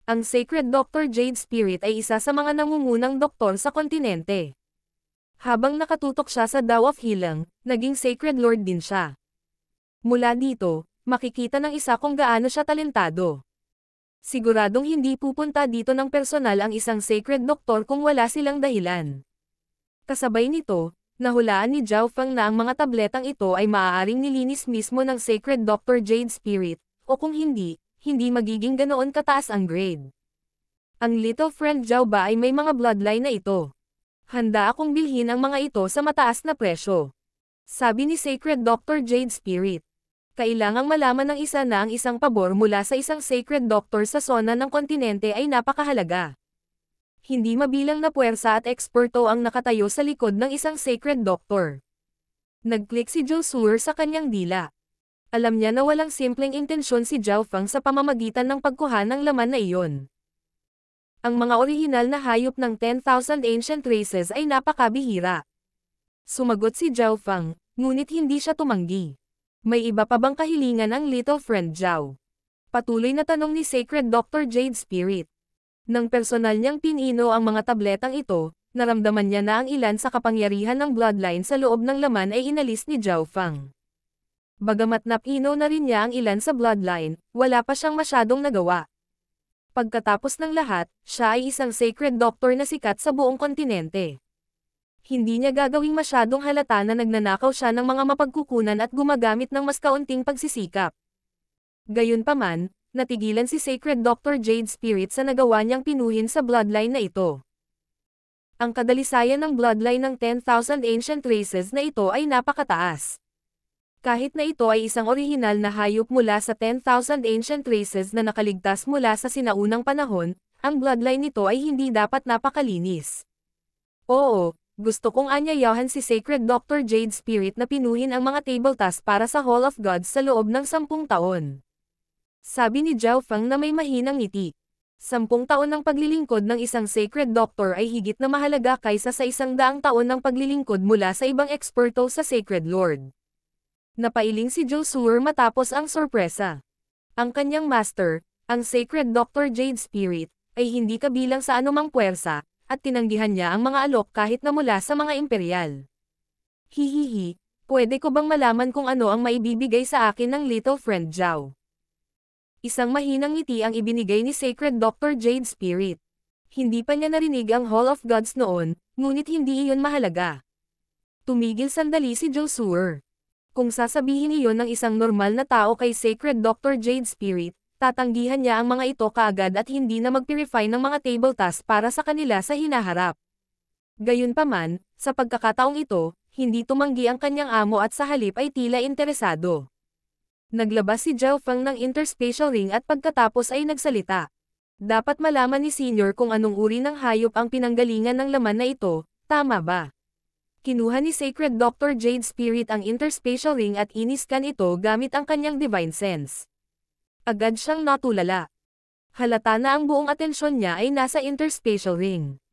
Ang Sacred Dr. Jade Spirit ay isa sa mga nangungunang doktor sa kontinente. Habang nakatutok siya sa Tao of Healing, naging Sacred Lord din siya. Mula dito, makikita ng isa kung gaano siya talentado. Siguradong hindi pupunta dito ng personal ang isang sacred doctor kung wala silang dahilan. Kasabay nito, nahulaan ni Zhao Feng na ang mga tabletang ito ay maaaring nilinis mismo ng Sacred Dr. Jade Spirit, o kung hindi, hindi magiging ganoon kataas ang grade. Ang little friend Zhao ba ay may mga bloodline na ito? Handa akong bilhin ang mga ito sa mataas na presyo. Sabi ni Sacred Dr. Jade Spirit. Kailangang malaman ng isa na ang isang pabor mula sa isang Sacred Doctor sa zona ng kontinente ay napakahalaga. Hindi mabilang na puwersa at eksperto ang nakatayo sa likod ng isang Sacred Doctor. Nag-click si Zhou Suer sa kanyang dila. Alam niya na walang simpleng intensyon si Zhao Feng sa pamamagitan ng pagkuha ng laman na iyon. Ang mga orihinal na hayop ng 10,000 ancient races ay napakabihira. Sumagot si Zhao Feng, ngunit hindi siya tumanggi. May iba pa bang kahilingan ang little friend Zhao? Patuloy na tanong ni Sacred Dr. Jade Spirit. Nang personal niyang pinino ang mga tabletang ito, naramdaman niya na ang ilan sa kapangyarihan ng bloodline sa loob ng laman ay inalis ni Zhao Feng. Bagamat napino na rin niya ang ilan sa bloodline, wala pa siyang masyadong nagawa. Pagkatapos ng lahat, siya ay isang sacred doctor na sikat sa buong kontinente. Hindi niya gagawing masyadong halata na nagnanakaw siya ng mga mapagkukunan at gumagamit ng mas kaunting pagsisikap. Gayunpaman, natigilan si Sacred Dr. Jade Spirit sa nagawa niyang pinuhin sa bloodline na ito. Ang kadalisayan ng bloodline ng 10,000 ancient races na ito ay napakataas. Kahit na ito ay isang orihinal na hayop mula sa 10,000 ancient races na nakaligtas mula sa sinaunang panahon, ang bloodline nito ay hindi dapat napakalinis. Oo, gusto kong anyayahan si Sacred Dr. Jade Spirit na pinuhin ang mga table task para sa Hall of Gods sa loob ng 10 taon. Sabi ni Zhao Feng na may mahinang ngiti. 10 taon ng paglilingkod ng isang Sacred Doctor ay higit na mahalaga kaysa sa 100 taon ng paglilingkod mula sa ibang eksperto sa Sacred Lord. Napailing si Zhou Suer matapos ang sorpresa. Ang kanyang master, ang Sacred Dr. Jade Spirit, ay hindi kabilang sa anumang puwersa, at tinanggihan niya ang mga alok kahit na mula sa mga imperial. Hihihi, pwede ko bang malaman kung ano ang maibibigay sa akin ng little friend Zhao? Isang mahinang ngiti ang ibinigay ni Sacred Dr. Jade Spirit. Hindi pa niya narinig ang Hall of Gods noon, ngunit hindi iyon mahalaga. Tumigil sandali si Zhou Suer. Kung sasabihin iyon ng isang normal na tao kay Sacred Dr. Jade Spirit, tatanggihan niya ang mga ito kaagad at hindi na mag-purify ng mga table tasks para sa kanila sa hinaharap. Gayunpaman, sa pagkakataong ito, hindi tumanggi ang kanyang amo at sa halip ay tila interesado. Naglabas si Zhao Feng ng interspatial ring at pagkatapos ay nagsalita. Dapat malaman ni Senior kung anong uri ng hayop ang pinanggalingan ng laman na ito, tama ba? Kinuha ni Sacred Dr. Jade Spirit ang interspatial ring at iniskan ito gamit ang kanyang divine sense. Agad siyang natulala. Halata na ang buong atensyon niya ay nasa interspatial ring.